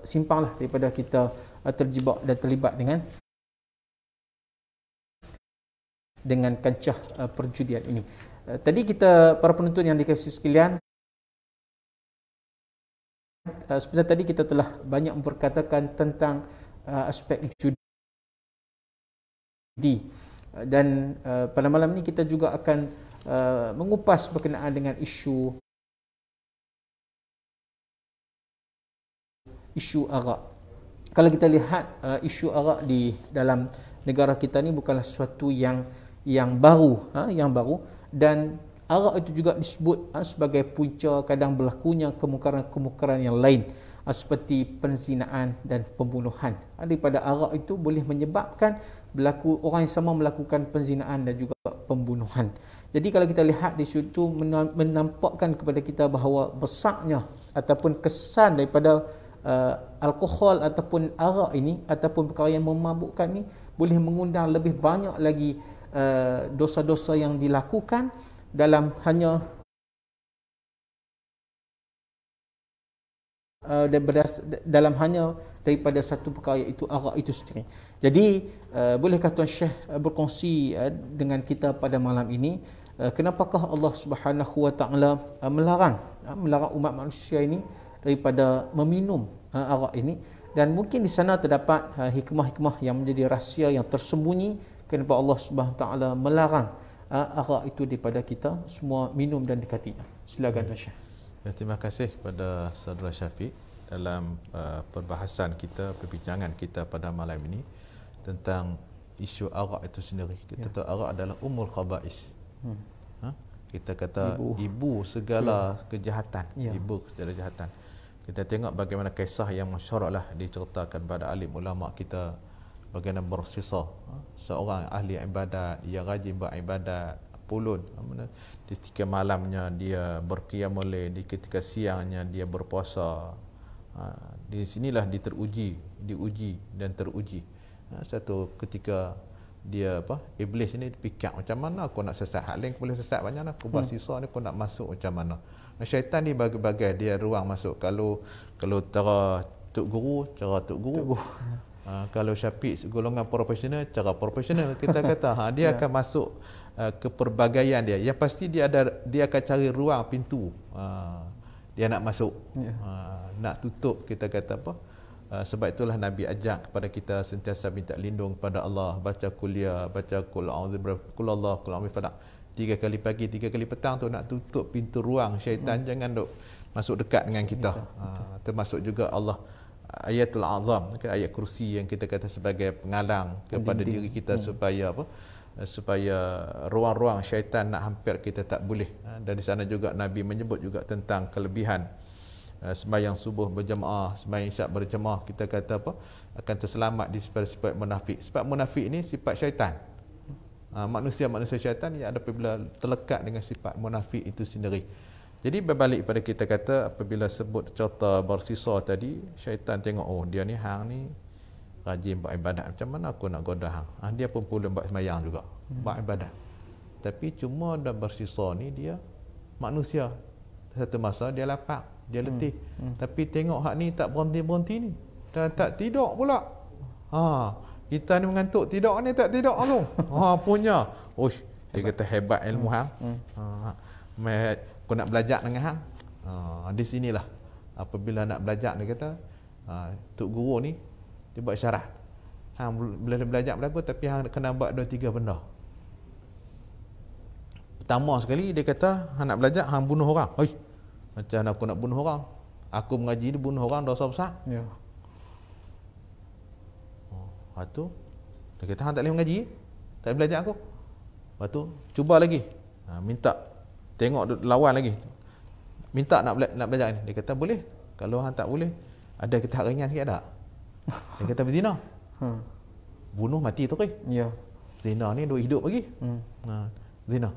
[SPEAKER 2] simpanglah daripada kita terjebak dan terlibat dengan kancah perjudian ini. Tadi kita, para penonton yang dikasihi sekalian, sebenarnya tadi kita telah banyak memperkatakan tentang aspek judi, dan pada malam ini kita juga akan mengupas berkenaan dengan isu arak. Kalau kita lihat isu arak di dalam negara kita ni bukanlah sesuatu yang baru, dan arak itu juga disebut sebagai punca kadang berlakunya kemungkaran yang lain, seperti penzinaan dan pembunuhan. Daripada arak itu boleh menyebabkan berlaku orang yang sama melakukan penzinaan dan juga pembunuhan. Jadi kalau kita lihat di situ menampakkan kepada kita bahawa besarnya ataupun kesan daripada alkohol ataupun arak ini ataupun perkara yang memabukkan ni boleh mengundang lebih banyak lagi dosa-dosa yang dilakukan dalam hanya daripada satu perkara, iaitu arak itu sendiri. Jadi bolehkah Tuan Syekh berkongsi dengan kita pada malam ini, kenapakah Allah Subhanahu wa taala melarang umat manusia ini daripada meminum arak ini, dan mungkin di sana terdapat hikmah-hikmah yang menjadi rahsia yang tersembunyi kenapa Allah Subhanahu wa taala melarang arak itu daripada kita semua minum dan dekatinya. Silakan Tuan Syekh.
[SPEAKER 3] Terima kasih kepada Saudara Syafiq dalam perbahasan kita, perbincangan kita pada malam ini tentang isu arak itu sendiri. Kita tahu arak adalah ummul khaba'is. Kita kata ibu segala kejahatan, ibu segala kejahatan. Kita tengok bagaimana kisah yang masyhurlah diceritakan pada alim ulama kita, bagaimana bersisa seorang ahli ibadat, dia rajin beribadat, pulun, di ketika malamnya dia berqiyamul lail, di ketika siangnya dia berpuasa. Di sinilah dia diuji dan teruji. Satu ketika dia iblis ini fikir, macam mana aku nak sesat, hak lain aku boleh sesat banyak, aku bersisa ni aku nak masuk macam mana. Syaitan ni bagi-bagi dia ruang masuk. Kalau cara tok guru, cara tok guru. Kalau Syafiq golongan profesional, cara profesional kita kata. Dia akan masuk ke pelbagaian dia. Yang pasti dia akan cari ruang pintu. Dia nak masuk. Nak tutup, kita kata apa? Sebab itulah Nabi ajak kepada kita sentiasa minta lindung kepada Allah, baca kuliah, baca qul a'udzu birabbil Allah, qul a'udzu falaq. 3 kali pagi, 3 kali petang tu nak tutup pintu ruang syaitan, jangan duk masuk dekat dengan kita. Termasuk juga Allah ayatul azam, ayat kursi yang kita kata sebagai penghalang kepada diri kita supaya supaya ruang-ruang syaitan nak hampir kita tak boleh. Dan di sana juga Nabi menyebut juga tentang kelebihan sembahyang subuh berjemaah, sembahyang isyak berjemaah, kita kata akan terselamat di sifat-sifat munafik. Sebab munafik ni sifat syaitan. Manusia-manusia syaitan yang ada apabila terlekat dengan sifat munafik itu sendiri. Jadi berbalik pada kita kata, apabila sebut cerita bersisa tadi, syaitan tengok, dia ni hang ni rajin beribadat, macam mana aku nak goda hang. Dia pun pula buat sembahyang juga, beribadat. Tapi cuma dah bersisa ni dia manusia. Satu masa dia lapar, dia letih. Tapi tengok hak ni tak berhenti-berhenti ni. Dan tak tidur pula. Kita ni mengantuk, tidur ni tak tidur tu. Punya. Dia kata hebat ilmu hang. Aku nak belajar dengan hang. Di sinilah apabila nak belajar, dia kata tok guru ni dia buat syarat. Hang boleh belajar berlaku, tapi hang kena buat 2-3 benda. Pertama sekali dia kata hang nak belajar, hang bunuh orang. Macam mana aku nak bunuh orang? Aku mengaji ni bunuh orang dosa besar. Lepas tu dia kata hang tak boleh mengaji, tak boleh belajar aku. Lepas tu cuba lagi, minta tengok lawan lagi, minta nak belajar ni. Dia kata boleh. Kalau hang tak boleh, ada kita hak ringan sikit tak? Dia kata berzina, bunuh mati tu. zina ni duk hidup lagi. Zina.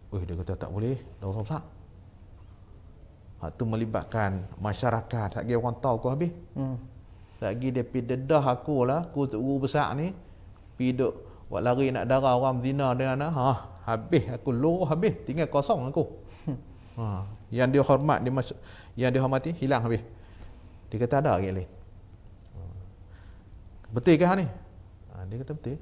[SPEAKER 3] Dia kata tak boleh, dosa besar. Hak tu melibatkan masyarakat, tak kira orang tahu aku habis. Tak kira dia pergi dedah aku lah, aku guru besar ni, pergi duk buat lari nak darah orang zina dengan anak. Habis aku luruh habis, tinggal kosong aku. Yang dia hormat, yang dia hormati hilang habis. Dia kata ada lagi lain. Betul ke ni? Dia kata betul.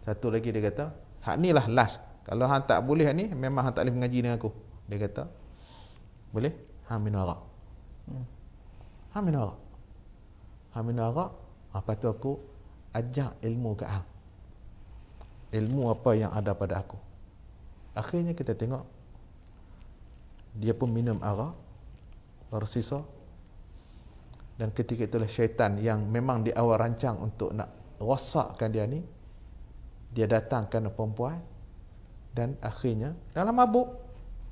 [SPEAKER 3] Satu lagi dia kata, hak ni lah last. Kalau hang tak boleh ni, memang hang tak boleh mengaji dengan aku. Dia kata, boleh? Hang minum arak. Hang minum arak. Hang minum arak. Lepas tu aku ajak ilmu ke hang. Ilmu apa yang ada pada aku. Akhirnya kita tengok, dia pun minum arak, bersisa. Dan ketika itulah syaitan yang memang di awal rancang untuk nak rosakkan dia ni, dia datangkan perempuan dan akhirnya dalam mabuk.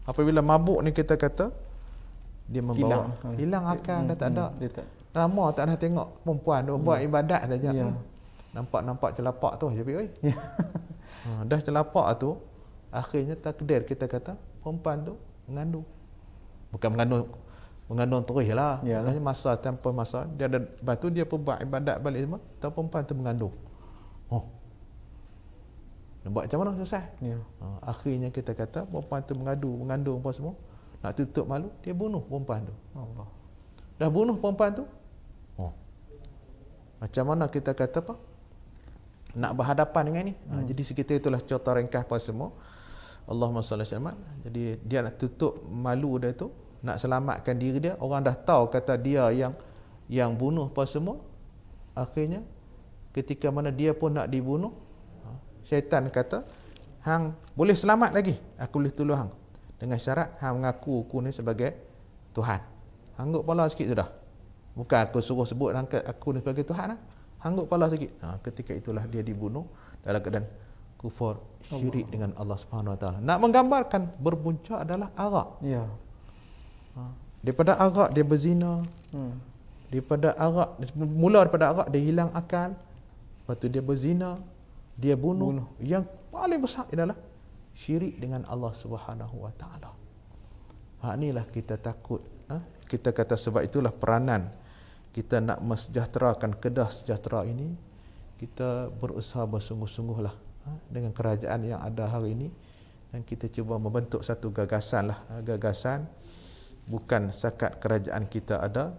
[SPEAKER 3] Apabila mabuk ni kita kata dia membawa hilang akal, dah tak ada. Lama tak nak tengok perempuan tu buat ibadat saja. Nampak celapak tu je oi. Dah celapak tu akhirnya takdir kita kata perempuan tu mengandung. Bukan mengandung terus lah. Maksudnya masa tanpa masa dia ada batu dia pun buat ibadat balik semua, tapi perempuan tu mengandung. Nak buat macam mana susah? Akhirnya kita kata perempuan tu mengandung apa semua. Nak tutup malu, dia bunuh perempuan tu. Allah. Dah bunuh perempuan tu. Macam mana kita kata apa? Nak berhadapan dengan ni. Jadi sekitar itulah contoh ringkas apa semua. Allahumma salli alaihi wasallam. Jadi dia nak tutup malu dia tu, nak selamatkan diri dia. Orang dah tahu kata dia yang bunuh apa semua. Akhirnya ketika mana dia pun nak dibunuh, syaitan kata, hang boleh selamat lagi, aku boleh tolong hang dengan syarat hang mengaku aku ni sebagai Tuhan. Hangguk kepala sikit sudah. Bukan aku suruh sebut angkat aku ni sebagai Tuhan. Hangguk kepala sikit. Ketika itulah dia dibunuh dalam keadaan kufur, syirik dengan Allah Subhanahu Wa Taala. Nak menggambarkan berpunca adalah arak. Daripada arak dia berzina. Daripada arak, mula daripada arak dia hilang akal. Lepas tu dia berzina, dia bunuh. Yang paling besar adalah syirik dengan Allah Subhanahu Wa Taala. Inilah kita takut. Kita kata sebab itulah peranan kita nak mensejahterakan Kedah sejahtera ini. Kita berusaha bersungguh-sungguhlah dengan kerajaan yang ada hari ini, dan kita cuba membentuk satu gagasan lah. Gagasan bukan sakat kerajaan kita ada,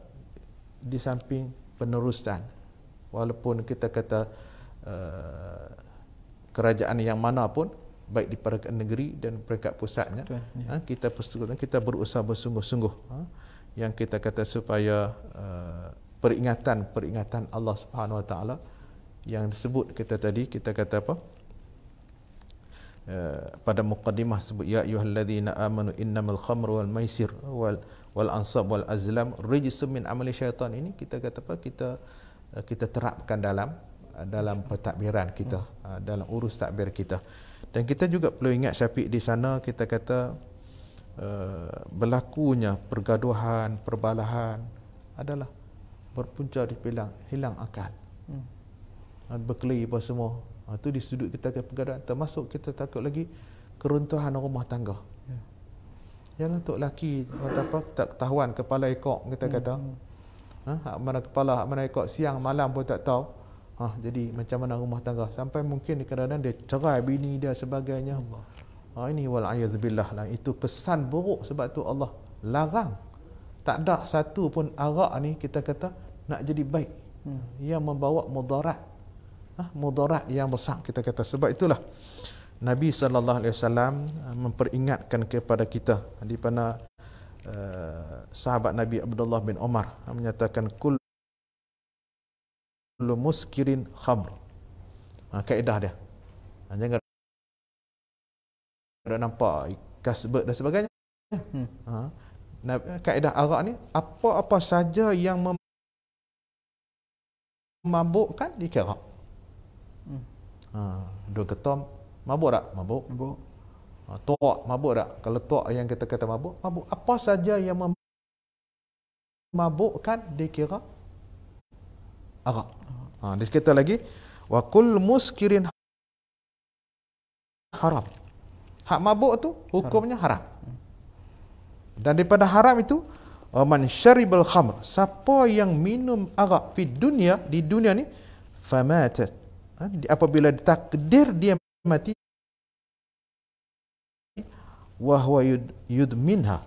[SPEAKER 3] di samping penerusan. Walaupun kita kata kerajaan yang mana pun, baik di peringkat negeri dan peringkat pusatnya, kita berusaha bersungguh-sungguh. Yang kita kata supaya peringatan Allah Subhanahu Wa Taala yang disebut kita tadi, kita kata apa? Pada muqaddimah sebut ya ayyuhalladzina amanu innamal khamru wal maisir wal ansab wal azlam rijsum min amali syaitan. Ini kita kata apa? Kita terapkan dalam pentadbiran kita, dalam urus takbir kita. Dan kita juga perlu ingat Syafiq di sana kita kata berlakunya pergaduhan, perbalahan adalah berpunca di hilang akal. Berkelahi apa semua. Itu di sudut kita ke pergaduhan, termasuk kita takut lagi keruntuhan rumah tangga. Jangan untuk lelaki tak ketahuan kepala ekor kita kata. Hak mana kepala, hak mana ekor, siang malam pun tak tahu. Jadi macam mana rumah tangga, sampai mungkin kadang-kadang dia cerai bini dia sebagainya. Ini wal'ayadzubillah lah. Itu kesan buruk, sebab tu Allah larang. Tak ada satu pun arak ni kita kata nak jadi baik. Yang membawa mudarat. Mudarat yang besar kita kata. Sebab itulah Nabi SAW memperingatkan kepada kita di mana sahabat Nabi Abdullah bin Umar menyatakan kullu muskirin khamr. Kaedah dia. Jangan ada nampak kasbet dan sebagainya. Kaedah arak ni, apa-apa saja yang memabukkan dikira. Dua ketom mabuk tak? Mabuk. Tok mabuk tak? Kalau tok yang kita kata mabuk, mabuk. Apa saja yang memabukkan dikira arak. Dia kata lagi wa kull muskirin haram. Hak mabuk tu hukumnya haram. Dan daripada haram itu, man syaribal khamr, siapa yang minum arak di dunia ni, famatat, apabila takdir dia mati, wa huwa yudminha,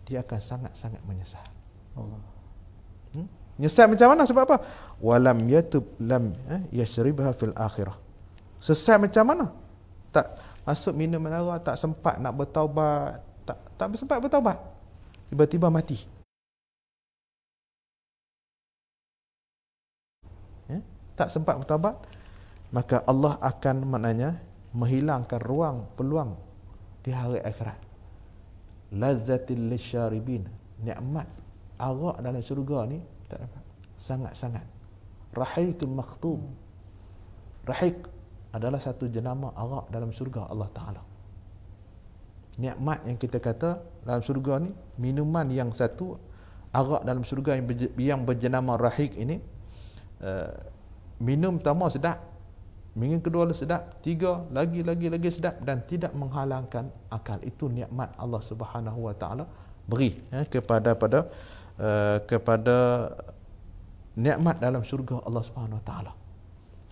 [SPEAKER 3] dia akan sangat-sangat menyesal.
[SPEAKER 2] Allah.
[SPEAKER 3] Nyesal macam mana? Sebab apa? Walam yatub lam yashribha fil akhirah. Sesal macam mana? Tak masuk minum arak, tak sempat nak bertaubat, tak sempat bertaubat, tiba-tiba mati. Tak sempat bertaubat, maka Allah akan maknanya menghilangkan peluang di hari akhirat. Lazzatil lisyaribin, nikmat arak dalam syurga ni tak dapat. Sangat-sangat. Rahiqul makhtum. Rahiq adalah satu jenama arak dalam syurga Allah Ta'ala. Nikmat yang kita kata dalam syurga ni, minuman yang satu, arak dalam syurga yang berjenama Rahiq ini, minum pertama sedap, minum kedua sedap, tiga lagi sedap, dan tidak menghalangkan akal. Itu nikmat Allah Subhanahu Wa Ta'ala beri kepada nikmat dalam syurga Allah Subhanahu Wa Ta'ala.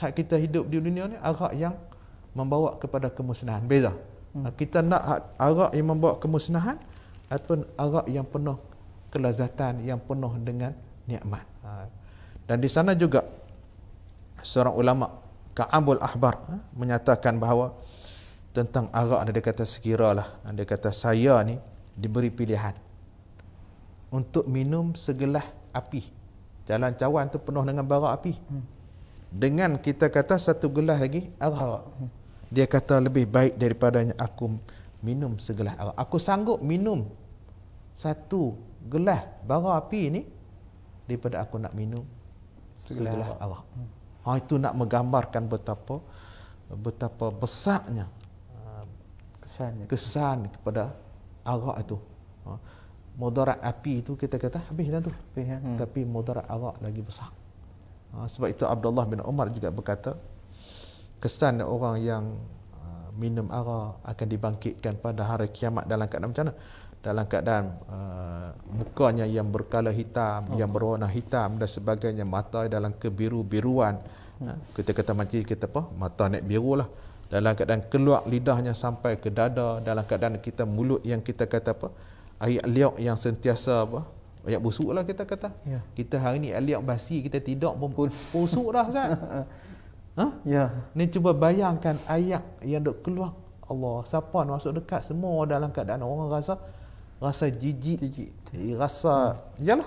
[SPEAKER 3] Hak kita hidup di dunia ni, arak yang membawa kepada kemusnahan, beza. Kita nak arak yang membawa kemusnahan ataupun arak yang penuh kelazatan, yang penuh dengan nikmat. Dan di sana juga seorang ulama, Ka'abul Ahbar, menyatakan bahawa tentang arak, dia kata sekiralah, dia kata saya ni diberi pilihan untuk minum segelas api, jalan cawan tu penuh dengan bara api, dengan kita kata satu gelas lagi arak. Dia kata lebih baik daripadanya aku minum segelas arak. Aku sanggup minum satu gelas bara api ni daripada aku nak minum segelas arak. Itu nak menggambarkan betapa besarnya kesan kepada arak itu. Mudarat api itu kita kata habis dah tu. Tapi mudarat arak lagi besar. Sebab itu Abdullah bin Umar juga berkata, kesan orang yang minum arak akan dibangkitkan pada hari kiamat dalam keadaan macam mana? Dalam keadaan mukanya yang berkala hitam, yang berwarna hitam dan sebagainya, mata dalam kebiru-biruan. Kita kata macam kita apa? Mata naik biru lah. Dalam keadaan keluar lidahnya sampai ke dada, dalam keadaan kita mulut yang kita kata apa? Air liuk yang sentiasa apa? Air busuk lah kita kata. Ya. Kita hari ni liuk basi, kita tidur pun busuk dah Ustaz. Ya. Ni cuba bayangkan air yang duk keluar. Allah, siapa nak masuk dekat, semua dalam keadaan orang rasa jijik. Rasa yalah.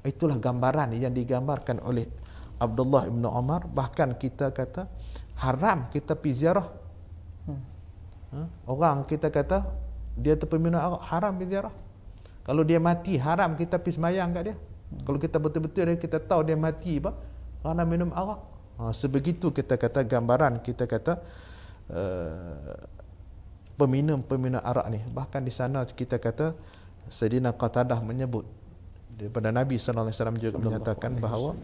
[SPEAKER 3] Itulah gambaran yang digambarkan oleh Abdullah bin Umar. Bahkan kita kata haram kita pergi ziarah. Orang kita kata dia tu peminum arak, haram pergi ziarah. Kalau dia mati, haram kita pergi semayang kat dia. Kalau kita betul-betul kita tahu dia mati apa? Kerana minum arak. Sebegitu kita kata gambaran, kita kata peminum arak ni. Bahkan di sana kita kata Sayyidina Qatadah menyebut daripada Nabi sallallahu alaihi wasallam juga menyatakan bahawa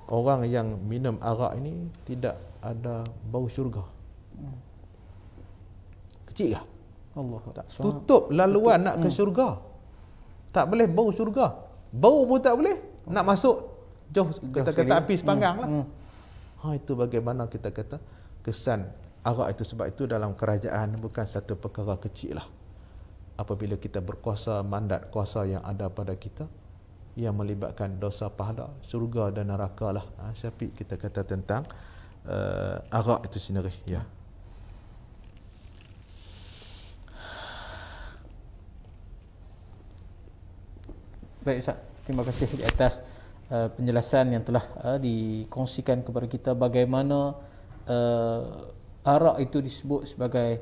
[SPEAKER 3] orang yang minum arak ini tidak ada bau syurga. Kecil ke? Allah tak tutup laluan nak ke syurga. Tak boleh bau syurga. Bau pun tak boleh. Nak masuk jauh kata api sepanggang lah. Itu bagaimana kita kata kesan arak itu. Sebab itu dalam kerajaan bukan satu perkara kecil lah. Apabila kita berkuasa, mandat kuasa yang ada pada kita yang melibatkan dosa pahala, syurga dan neraka lah. Syafiq kita kata tentang arak itu sendiri. Ya.
[SPEAKER 2] Baik Ustaz, terima kasih di atas penjelasan yang telah dikongsikan kepada kita bagaimana arak itu disebut sebagai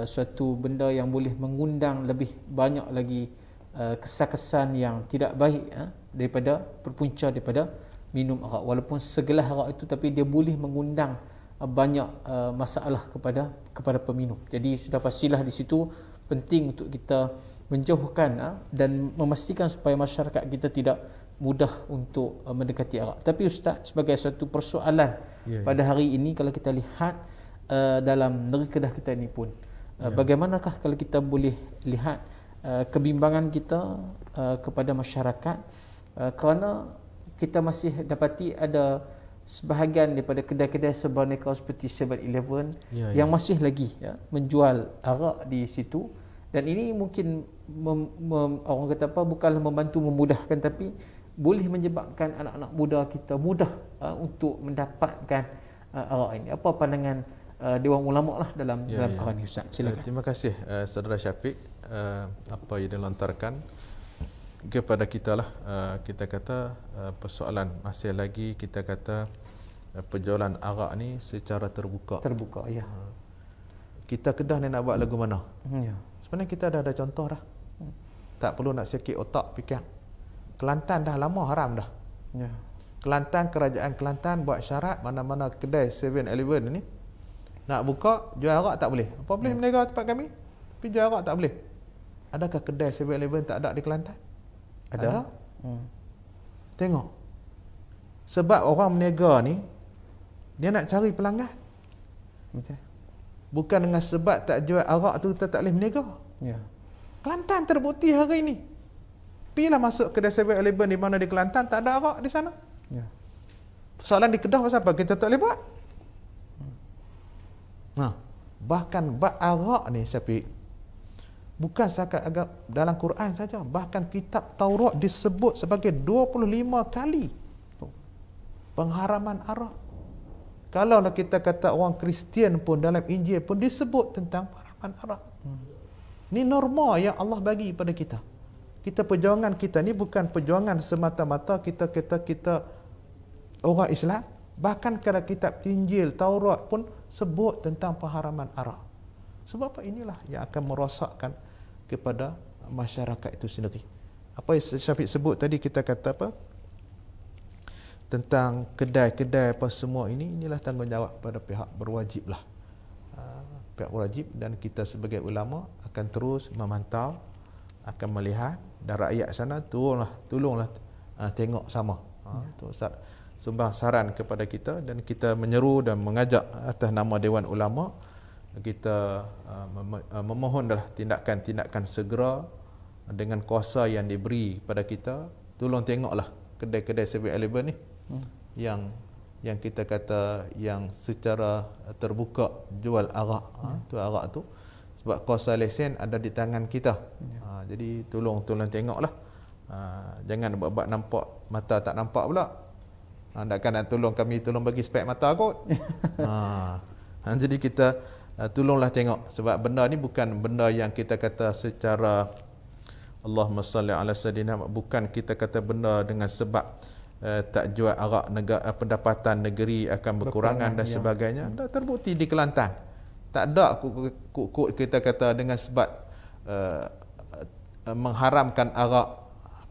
[SPEAKER 2] suatu benda yang boleh mengundang lebih banyak lagi kesan-kesan yang tidak baik daripada berpunca daripada minum arak. Walaupun segelas arak itu, tapi dia boleh mengundang banyak masalah kepada peminum. Jadi sudah pastilah di situ penting untuk kita menjauhkan dan memastikan supaya masyarakat kita tidak mudah untuk mendekati arak. Tapi Ustaz, sebagai satu persoalan pada hari ini, kalau kita lihat dalam negeri Kedah kita ini pun. Bagaimanakah kalau kita boleh lihat kebimbangan kita kepada masyarakat, kerana kita masih dapati ada sebahagian daripada kedai-kedai seberaneka seperti 7-Eleven yang masih lagi menjual arak di situ, dan ini mungkin orang kata apa, bukanlah membantu memudahkan, tapi boleh menyebabkan anak-anak muda kita mudah untuk mendapatkan arak ini. Apa pandangan Dewan Ulama lah dalam perkara ini, Ustaz? Silakan.
[SPEAKER 3] Terima kasih Saudara Syafiq. Apa yang dilontarkan kepada kita lah, kita kata persoalan masih lagi, kita kata penjualan arak ni secara terbuka.
[SPEAKER 2] Ya.
[SPEAKER 3] Kita Kedah ni nak buat lagu mana?
[SPEAKER 2] Ya.
[SPEAKER 3] Sebenarnya kita dah ada contoh dah. Tak perlu nak sikit otak fikir. Kelantan dah lama haram dah.
[SPEAKER 2] Ya.
[SPEAKER 3] Kelantan, kerajaan Kelantan buat syarat mana-mana kedai 7-Eleven ni nak buka jual arak tak boleh. Apa boleh berniaga tempat kami? Tapi jual arak tak boleh. Adakah kedai 7-Eleven tak ada di Kelantan? Ada. Tengok. Sebab orang berniaga ni dia nak cari pelanggan. Bukan dengan sebab tak jual arak tu kita tak boleh berniaga.
[SPEAKER 2] Ya.
[SPEAKER 3] Kelantan terbukti hari ini. Pergilah masuk kedai 7-Eleven di mana di Kelantan tak ada arak di sana.
[SPEAKER 2] Ya.
[SPEAKER 3] Soalan di Kedah pasal apa? Kita tak boleh buat. Bahkan bab arak ni Syafiq, bukan setakat agak dalam Quran saja, bahkan kitab Taurat disebut sebagai 25 kali pengharaman arak. Kalau kita kata orang Kristian pun dalam Injil pun disebut tentang pengharaman arak. Ini norma yang Allah bagi pada kita. Kita perjuangan kita ni bukan perjuangan semata-mata kita orang Islam. Bahkan kalau kitab Injil, Taurat pun sebut tentang pengharaman arak. Sebab apa? Inilah yang akan merosakkan kepada masyarakat itu sendiri. Apa yang Syafiq sebut tadi, kita kata apa? Tentang kedai-kedai apa semua ini, inilah tanggungjawab pada pihak berwajib lah. Pihak berwajib, dan kita sebagai ulama akan terus memantau, akan melihat, dan rakyat sana tolonglah tengok sama. Tu Ustaz sumbang saran kepada kita, dan kita menyeru dan mengajak atas nama Dewan Ulama, kita memohonlah tindakan-tindakan segera dengan kuasa yang diberi kepada kita. Tolong tengoklah kedai-kedai 7-Eleven ni yang kita kata yang secara terbuka jual arak. Tu arak tu sebab kuasa lesen ada di tangan kita. Jadi tolong tengoklah. Jangan buat nampak mata tak nampak pula. Takkan nak tolong kami tolong bagi spek mata kot. Jadi kita tolonglah tengok, sebab benda ni bukan benda yang kita kata secara Allahumma salli ala sayyidina, bukan kita kata benda dengan sebab tak jual arak, pendapatan negeri akan berkurangan dan sebagainya. Dah terbukti di Kelantan. Tak ada kita kata dengan sebab mengharamkan arak,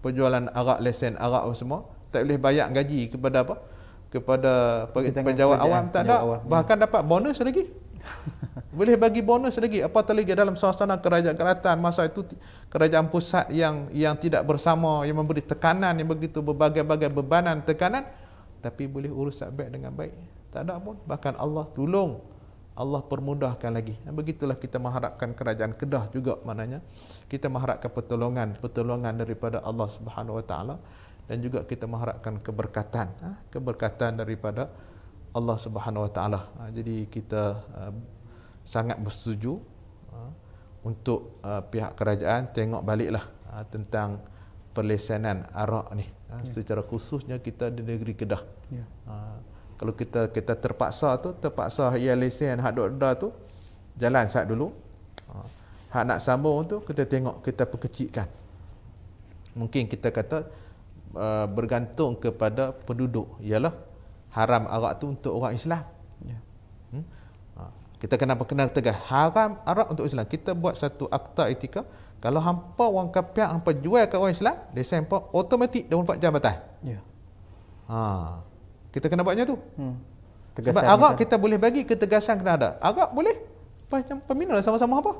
[SPEAKER 3] penjualan arak, lesen arak semua, tak boleh bayar gaji kepada apa? Kepada pejabat awam, tak ada. Bahkan dapat bonus lagi. Boleh bagi bonus lagi. Apatah lagi dalam suasana kerajaan Kelantan masa itu, kerajaan pusat yang tidak bersama, yang memberi tekanan yang begitu berbagai-bagai bebanan tekanan, tapi boleh urus baik dengan baik. Tak ada pun. Bahkan Allah tolong, Allah permudahkan lagi. Dan begitulah kita mengharapkan kerajaan Kedah juga, maknanya kita mengharapkan pertolongan daripada Allah Subhanahu Wa Taala, dan juga kita mengharapkan keberkatan daripada Allah Subhanahu Wa Taala. Jadi kita sangat bersetuju untuk pihak kerajaan tengok baliklah tentang perlesenan arak ni, secara khususnya kita di negeri Kedah. Kalau kita terpaksa ya lesen hak dok tu jalan sat dulu. Hak nak sambung tu kita tengok, kita perkecilkan. Mungkin kita kata bergantung kepada penduduk, ialah haram arak tu untuk orang Islam. Kita kena tegas, haram arak untuk Islam. Kita buat satu akta etika, kalau hampa orang kafir hampa jual ke orang Islam, lesen hampa automatik 24 jam batal. Kita kena buatnya tu. Sebab arak kita boleh bagi ketegasan, kena ada. Arak boleh macam peminum sama-sama apa?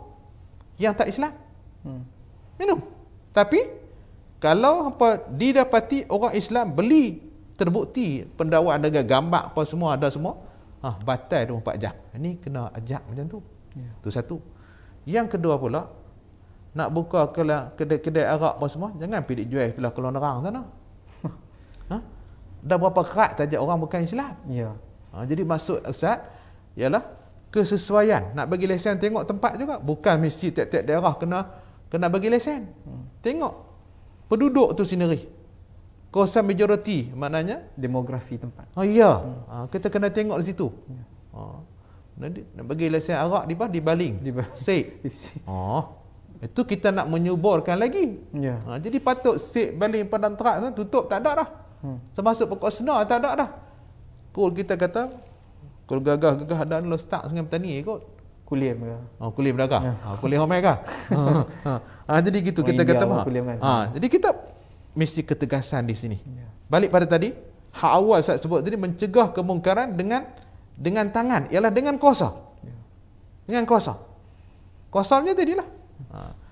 [SPEAKER 3] Yang tak Islam minum. Tapi kalau hampa didapati orang Islam beli, terbukti pendakwaan dengan gambar apa semua ada semua, batal 24 jam. Ini kena ajak macam tu. Tu satu. Yang kedua pula, nak buka kedai-kedai arak apa semua, jangan pergi jual sebelah Kelong Nerang sana. Dah berapa kerat tajak orang bukan Islam.
[SPEAKER 2] Ya.
[SPEAKER 3] Jadi maksud Ustaz ialah kesesuaian. Nak bagi lesen tengok tempat juga. Bukan mesti tiap-tiap daerah kena bagi lesen. Tengok penduduk tu sendiri. Kawasan majoriti maknanya
[SPEAKER 2] Demografi tempat.
[SPEAKER 3] Ya. Kita kena tengok di situ. Nak bagi lesen arak di baling. Sik. Itu kita nak menyuburkan lagi.
[SPEAKER 2] Ya.
[SPEAKER 3] Jadi patut sik baling padang terak tu tutup tak ada dah. Termasuk pokok senar tak ada dah. Kul kita kata kalau gagah-gagah ada lo start dengan petani kot.
[SPEAKER 2] Kuliah ke?
[SPEAKER 3] Kuliah berdagang. Kuliah homai ke? Jadi gitu kita kata jadi kita mesti ketegasan di sini. Balik pada tadi, hak awal saya sebut tadi mencegah kemungkaran dengan tangan, ialah dengan kuasa. Dengan kuasa. Kuasanya tadilah.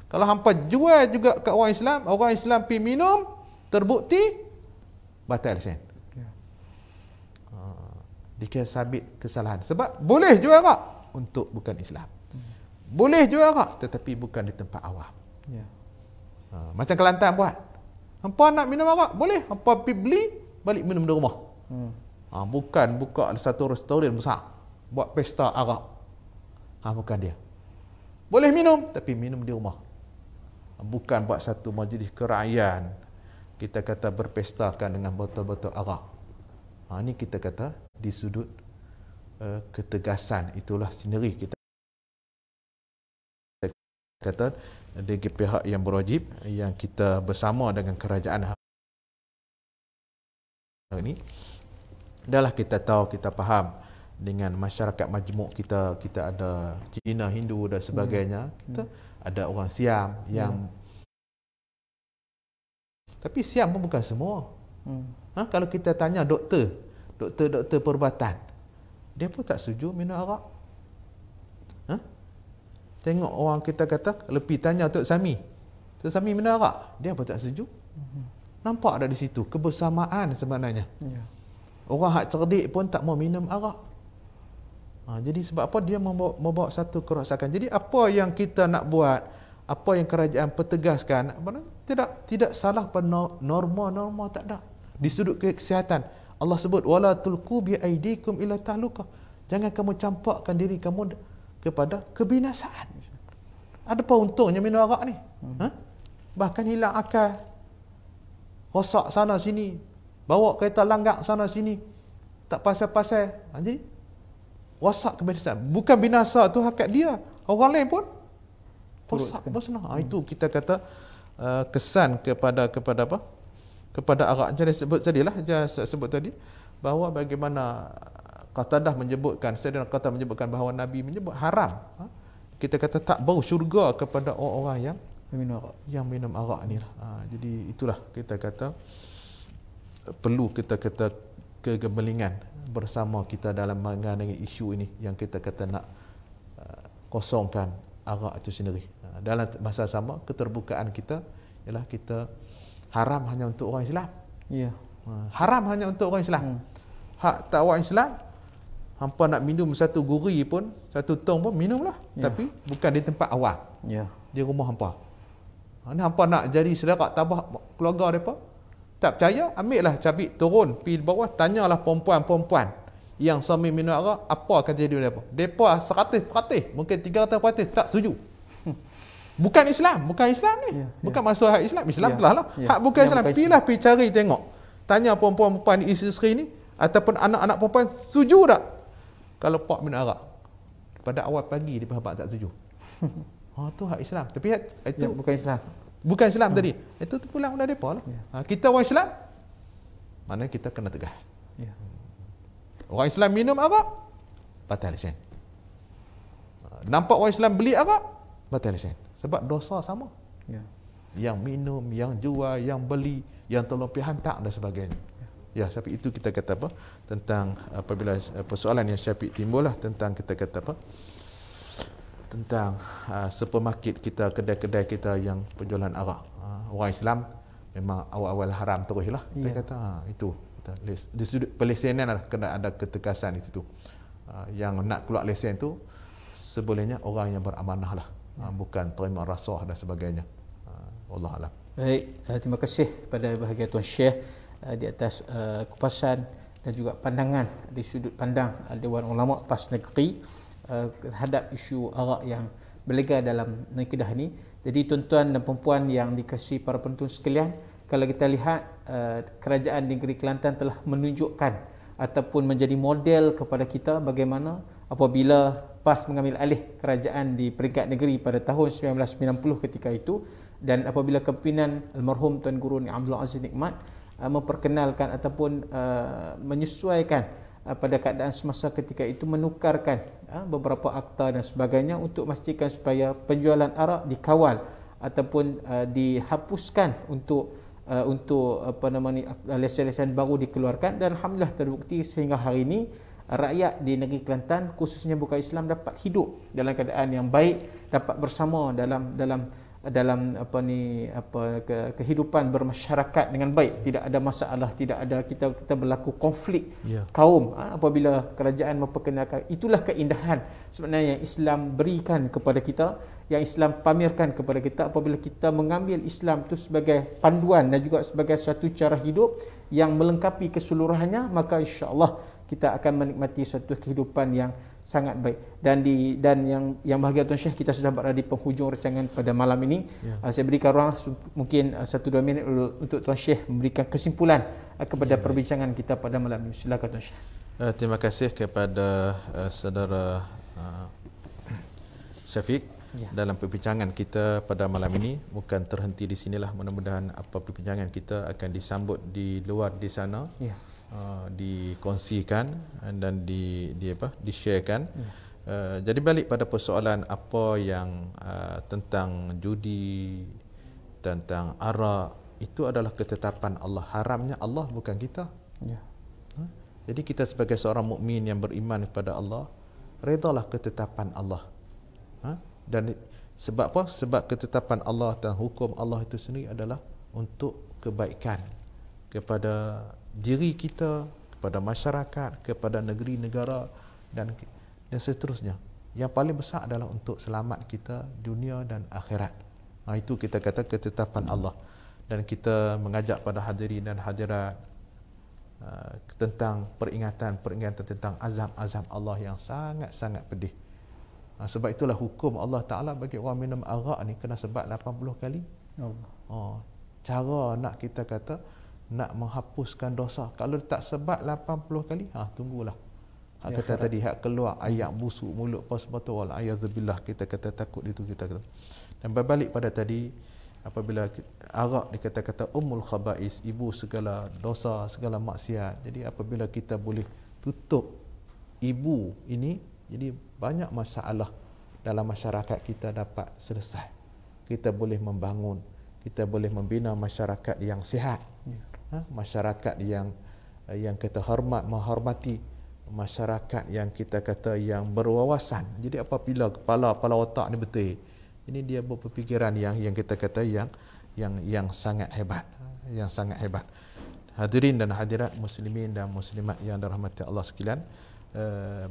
[SPEAKER 3] Kalau hampa jual juga kat orang Islam pergi minum, terbukti batal lesen. Dikira sabit kesalahan. Sebab boleh jual arak untuk bukan Islam. Boleh jual arak tetapi bukan di tempat awam. Macam Kelantan buat. Hampa nak minum arak, boleh. Hampa pergi beli, balik minum di rumah. Bukan buka satu restoran besar buat pesta arak. Bukan dia. Boleh minum tapi minum di rumah. Bukan buat satu majlis kerajaan. Kita kata berpestakan dengan botol-botol arak. Ini kita kata di sudut ketegasan, itulah sendiri kita kata dari pihak yang berwajib yang kita bersama dengan kerajaan hari ini. Dahlah kita tahu, kita faham dengan masyarakat majmuk kita ada Cina, Hindu dan sebagainya. Kita ada orang Siam yang tapi Siam pun bukan semua. Kalau kita tanya doktor perubatan, dia pun tak setuju minum arak. Tengok orang kita kata, lebih tanya Tok Sami minum arak, dia pun tak setuju. Nampak ada di situ kebersamaan sebenarnya. Orang hak cerdik pun tak mau minum arak. Jadi sebab apa? Dia membawa satu kerosakan. Jadi apa yang kita nak buat, apa yang kerajaan pertegaskan, tidak salah pada norma-norma, tak ada. Di sudut kesihatan, Allah sebut wala tulqu bi aidikum ila tahluka. Jangan kamu campakkan diri kamu kepada kebinasaan. Ada apa untungnya minum arak ni? Bahkan hilang akal. Rosak sana sini. Bawa kereta langgak sana sini. Tak pasal-pasal. Jadi rosak kebinasaan. Bukan binasa tu hakikat dia. Orang lain pun rosak bersenang. Itu kita kata kesan kepada apa? Kepada arak. Jadi sebut tadi bahawa bagaimana Qatadah menyebutkan, Sayyidina Qatadah menyebutkan bahawa Nabi menyebut haram. Kita kata tak bau syurga kepada orang-orang yang minum arak ni lah. Jadi itulah kita kata perlu kita kata kegemelingan bersama kita dalam mengenai isu ini yang kita kata nak kosongkan arak itu sendiri. Dalam masa sama keterbukaan kita ialah kita haram hanya untuk orang Islam. Haram hanya untuk orang Islam. Hak tak orang Islam, hampa nak minum satu guri pun, satu tong pun minumlah. Tapi bukan di tempat awam. Di rumah hampa. Ni hampa nak jadi sedekah tabah keluarga mereka, tak percaya, ambillah cabik turun pergi bawah, tanyalah perempuan-perempuan yang suami minum arak, apa akan jadi mereka. Mereka 100%, mungkin 300% tak setuju. Bukan Islam ni. Bukan masuk hak Islam telah lah. Hak bukan Islam. Pergi cari tengok. Tanya perempuan-perempuan isteri ni ataupun anak-anak perempuan setuju tak kalau pak minum arak. Pada awal pagi dia bapak tak setuju. Tu hak Islam. Tapi itu
[SPEAKER 2] bukan Islam.
[SPEAKER 3] Bukan Islam tadi. Itu pulang dah depa lah. Kita orang Islam, mana kita kena tegas. Orang Islam minum arak, batal lesen. Nampak orang Islam beli arak, batal lesen. Sebab dosa sama. Yang minum, yang jual, yang beli, yang tolong pergi hantar dan sebagainya. Tapi itu kita kata apa? Tentang apabila persoalan yang Syafiq timbul lah tentang kita kata apa? Tentang supermarket kita, kedai-kedai kita yang penjualan arak. Orang Islam memang awal-awal haram terus lah. Kita kata itu. Di sudut pelesenan lah kena ada ketegasan di situ. Yang nak keluar lesen tu sebolehnya orang yang beramanah lah, bukan terima rasuah dan sebagainya. Wallahu alam.
[SPEAKER 2] Baik, terima kasih kepada bahagian Tuan Syekh di atas kupasan dan juga pandangan di sudut pandang Dewan Ulama PAS Negeri terhadap isu arak yang berlegar dalam negeri Kedah ni. Jadi tuan-tuan dan perempuan yang dikasihi para penonton sekalian, kalau kita lihat kerajaan negeri Kelantan telah menunjukkan ataupun menjadi model kepada kita bagaimana apabila PAS mengambil alih kerajaan di peringkat negeri pada tahun 1990 ketika itu, dan apabila kepimpinan almarhum Tuan Guru Abdul Aziz Nikmat memperkenalkan ataupun menyesuaikan pada keadaan semasa ketika itu, menukarkan beberapa akta dan sebagainya untuk memastikan supaya penjualan arak dikawal ataupun dihapuskan untuk lesen-lesen baru dikeluarkan, dan alhamdulillah terbukti sehingga hari ini rakyat di negeri Kelantan khususnya bukan Islam dapat hidup dalam keadaan yang baik, dapat bersama dalam kehidupan bermasyarakat dengan baik, tidak ada masalah, tidak ada kita berlaku konflik kaum apabila kerajaan memperkenalkan. Itulah keindahan sebenarnya yang Islam berikan kepada kita, yang Islam pamerkan kepada kita. Apabila kita mengambil Islam itu sebagai panduan dan juga sebagai suatu cara hidup yang melengkapi keseluruhannya, maka insya-Allah kita akan menikmati suatu kehidupan yang sangat baik. Dan yang bahagia Tuan Syekh, kita sudah berada di penghujung rancangan pada malam ini. Saya berikan ruang mungkin 1-2 minit untuk Tuan Syekh memberikan kesimpulan kepada perbincangan kita pada malam ini. Silakan Tuan Syekh.
[SPEAKER 3] Terima kasih kepada saudara Syafiq. Dalam perbincangan kita pada malam ini bukan terhenti di sinilah. Mudah-mudahan apa perbincangan kita akan disambut di luar di sana, dikongsikan dan di-sharekan. Jadi balik pada persoalan apa yang tentang judi, tentang arak, itu adalah ketetapan Allah. Haramnya Allah, bukan kita. Jadi kita sebagai seorang mukmin yang beriman kepada Allah, redalah ketetapan Allah. Dan sebab apa? Sebab ketetapan Allah dan hukum Allah itu sendiri adalah untuk kebaikan kepada diri kita, kepada masyarakat, kepada negeri negara dan seterusnya. Yang paling besar adalah untuk selamat kita dunia dan akhirat. Itu kita kata ketetapan Allah. Dan kita mengajak pada hadirin dan hadirat tentang peringatan tentang azab Allah yang sangat-sangat pedih. Sebab itulah hukum Allah Ta'ala bagi orang minum arak ni kena sebat 80 kali. Cara nak kita kata nak menghapuskan dosa, kalau tak sebat 80 kali, tunggulah. Kata tadi, hak keluar ayat busuk mulut pas-pasal wal ayadzubillah, kita kata takut itu kita kata. Dan berbalik pada tadi, apabila arak dikata-kata ummul khaba'is, ibu segala dosa, segala maksiat. Jadi apabila kita boleh tutup ibu ini, jadi banyak masalah dalam masyarakat kita dapat selesai. Kita boleh membangun, kita boleh membina masyarakat yang sihat, masyarakat yang kita menghormati, masyarakat yang kita kata yang berwawasan. Jadi apabila kepala otak ni betul, ini dia berfikiran yang kita kata yang sangat hebat, yang sangat hebat. Hadirin dan hadirat muslimin dan muslimat yang dirahmati Allah sekalian,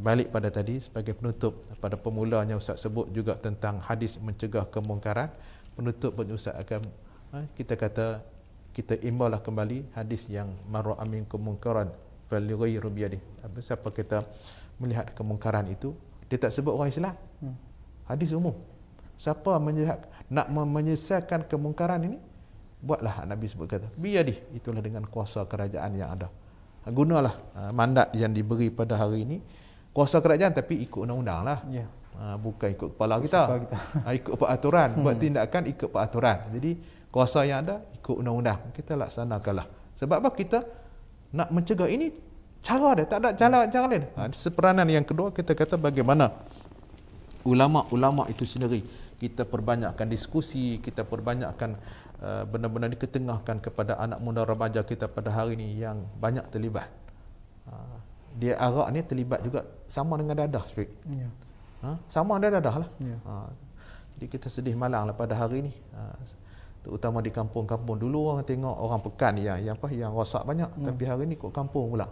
[SPEAKER 3] balik pada tadi sebagai penutup, pada pemulanya Ustaz sebut juga tentang hadis mencegah kemungkaran. Penutup pun Ustaz akan kita kata, kita imbaulah kembali hadis yang marra aminkum munkaran falyughayyirhu biyadihi. Siapa kita melihat kemungkaran itu, dia tak sebut orang Islam. Hadis umum. Siapa nak menyelesaikan kemungkaran ini, buatlah, Nabi sebut kata biyadihi, itulah dengan kuasa kerajaan yang ada. Gunalah mandat yang diberi pada hari ini, kuasa kerajaan, tapi ikut undang-undang lah. Bukan ikut kepala kita. Ikut peraturan, buat tindakan ikut peraturan. Jadi kuasa yang ada ikut undang-undang, kita laksanakanlah. Sebab apa? Kita nak mencegah ini, cara dia tak ada cara lain. Seperanan yang kedua, kita kata bagaimana ulama-ulama itu sendiri, kita perbanyakkan diskusi, kita perbanyakkan benar-benar diketengahkan kepada anak muda remaja kita pada hari ini yang banyak terlibat. Dia arak ni terlibat juga sama dengan dadah, sama ada dadah lah. Jadi kita sedih malang lah pada hari ini, terutama di kampung-kampung. Dulu orang tengok orang pekan yang rosak banyak, tapi hari ini kok kampung pula.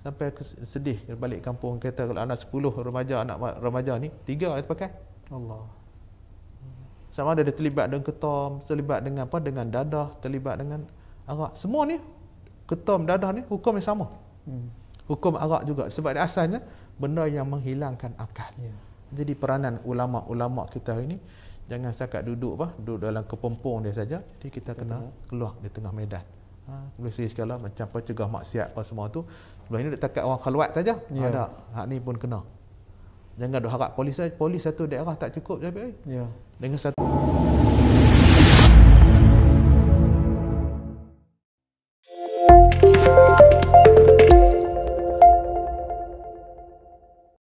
[SPEAKER 3] Sampai sedih balik kampung, kata kalau anak 10 remaja, anak remaja ni 3 yang pakai.
[SPEAKER 2] Allah.
[SPEAKER 3] Sama ada dia terlibat dengan ketom, terlibat dengan apa, dengan dadah, terlibat dengan arak. Semua ni ketom, dadah ni hukum yang sama. Hukum arak juga, sebab dia asalnya benda yang menghilangkan akal. Jadi peranan ulama-ulama kita ini jangan setakat duduk dalam kepompong dia saja. Jadi kita kena keluar di tengah medan. Boleh sekala macam pencegah maksiat apa semua tu. Sebelum ini dekat orang khalwat saja. Ada hak ni pun kena. Jangan duk harap polis satu daerah tak cukup, Jabir. Dengan satu